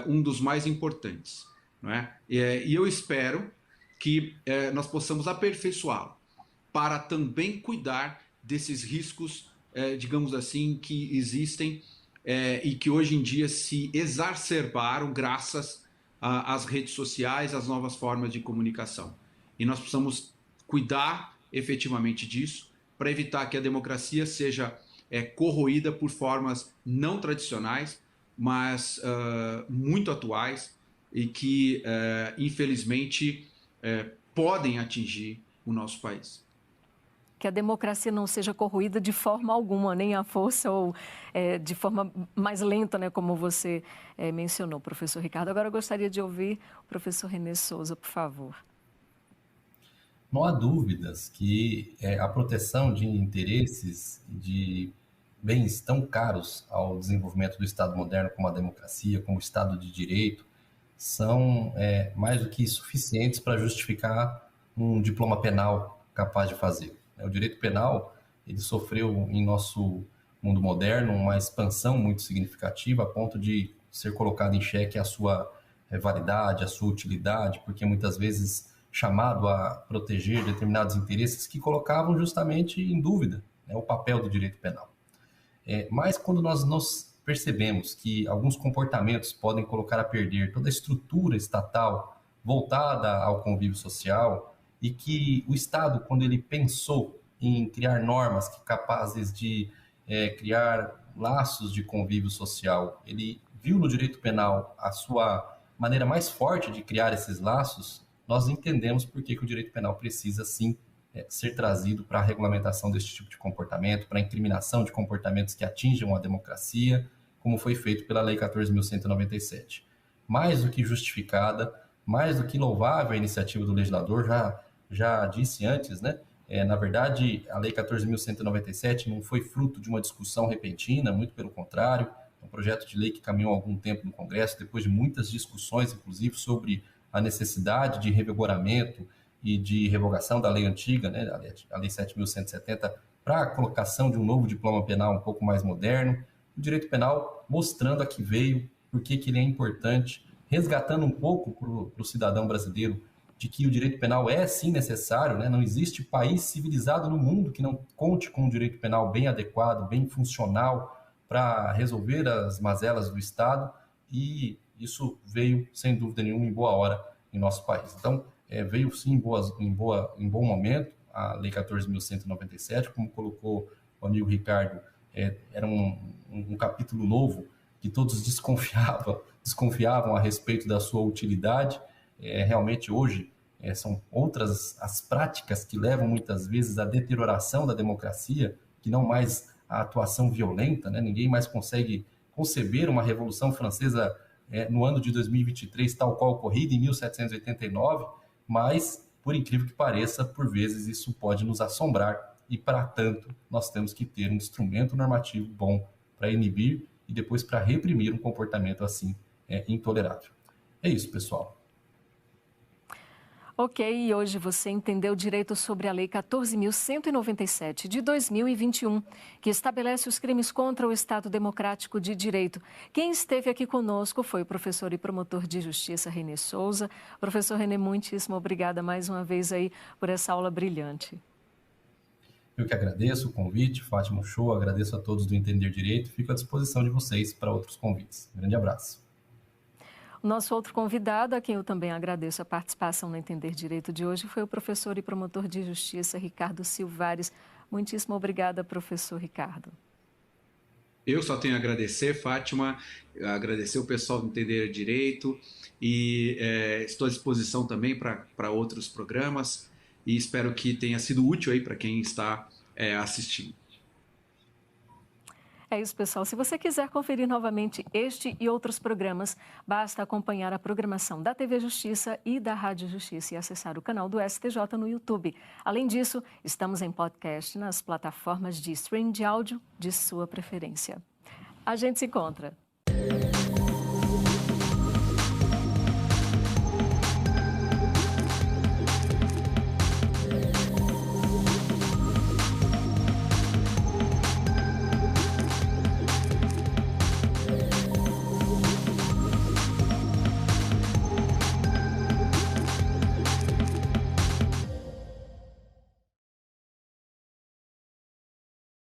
um dos mais importantes. Não é? E eu espero que nós possamos aperfeiçoá-lo para também cuidar desses riscos, digamos assim, que existem e que hoje em dia se exacerbaram graças às redes sociais, às novas formas de comunicação. E nós precisamos cuidar efetivamente disso para evitar que a democracia seja corroída por formas não tradicionais, mas muito atuais e que, infelizmente, podem atingir o nosso país. Que a democracia não seja corroída de forma alguma, nem à força ou de forma mais lenta, né, como você mencionou, professor Ricardo. Agora eu gostaria de ouvir o professor René Souza, por favor. Não há dúvidas que a proteção de interesses de bens tão caros ao desenvolvimento do Estado moderno como a democracia, como o Estado de Direito, são mais do que suficientes para justificar um diploma penal capaz de fazer. O direito penal, ele sofreu em nosso mundo moderno uma expansão muito significativa a ponto de ser colocado em xeque a sua validade, a sua utilidade, porque muitas vezes chamado a proteger determinados interesses que colocavam justamente em dúvida o papel do direito penal. Mas quando nós nos percebemos que alguns comportamentos podem colocar a perder toda a estrutura estatal voltada ao convívio social e que o Estado, quando ele pensou em criar normas capazes de criar laços de convívio social, ele viu no direito penal a sua maneira mais forte de criar esses laços, nós entendemos por que o direito penal precisa, sim, ser trazido para a regulamentação desse tipo de comportamento, para a incriminação de comportamentos que atinjam a democracia, como foi feito pela Lei 14.197. Mais do que justificada, mais do que louvável a iniciativa do legislador, já disse antes, né? Na verdade, a Lei 14.197 não foi fruto de uma discussão repentina, muito pelo contrário, é um projeto de lei que caminhou há algum tempo no Congresso, depois de muitas discussões, inclusive, sobre a necessidade de revigoramento e de revogação da lei antiga, né, a Lei 7.170, para a colocação de um novo diploma penal um pouco mais moderno. O direito penal mostrando a que veio, por que ele é importante, resgatando um pouco para o cidadão brasileiro de que o direito penal é sim necessário, né? Não existe país civilizado no mundo que não conte com um direito penal bem adequado, bem funcional para resolver as mazelas do Estado, e isso veio, sem dúvida nenhuma, em boa hora em nosso país. Então, veio sim em bom momento a Lei 14.197, como colocou o amigo Ricardo, era um capítulo novo que todos desconfiavam a respeito da sua utilidade. Realmente hoje são outras as práticas que levam muitas vezes à deterioração da democracia, que não mais a atuação violenta, né? Ninguém mais consegue conceber uma Revolução Francesa no ano de 2023, tal qual ocorrida em 1789, mas, por incrível que pareça, por vezes isso pode nos assombrar e, para tanto, nós temos que ter um instrumento normativo bom para inibir e depois para reprimir um comportamento assim intolerável. É isso, pessoal. Ok, e hoje você entendeu direito sobre a Lei 14.197 de 2021, que estabelece os crimes contra o Estado Democrático de Direito. Quem esteve aqui conosco foi o professor e promotor de justiça Renê Souza. Professor Renê, muitíssimo obrigada mais uma vez aí por essa aula brilhante. Eu que agradeço o convite, Fátima Show, agradeço a todos do Entender Direito, fico à disposição de vocês para outros convites. Grande abraço. O nosso outro convidado, a quem eu também agradeço a participação no Entender Direito de hoje, foi o professor e promotor de justiça Ricardo Silvares. Muitíssimo obrigada, professor Ricardo. Eu só tenho a agradecer, Fátima, agradecer o pessoal do Entender Direito e estou à disposição também para outros programas e espero que tenha sido útil aí para quem está assistindo. É isso, pessoal. Se você quiser conferir novamente este e outros programas, basta acompanhar a programação da TV Justiça e da Rádio Justiça e acessar o canal do STJ no YouTube. Além disso, estamos em podcast nas plataformas de streaming de áudio de sua preferência. A gente se encontra.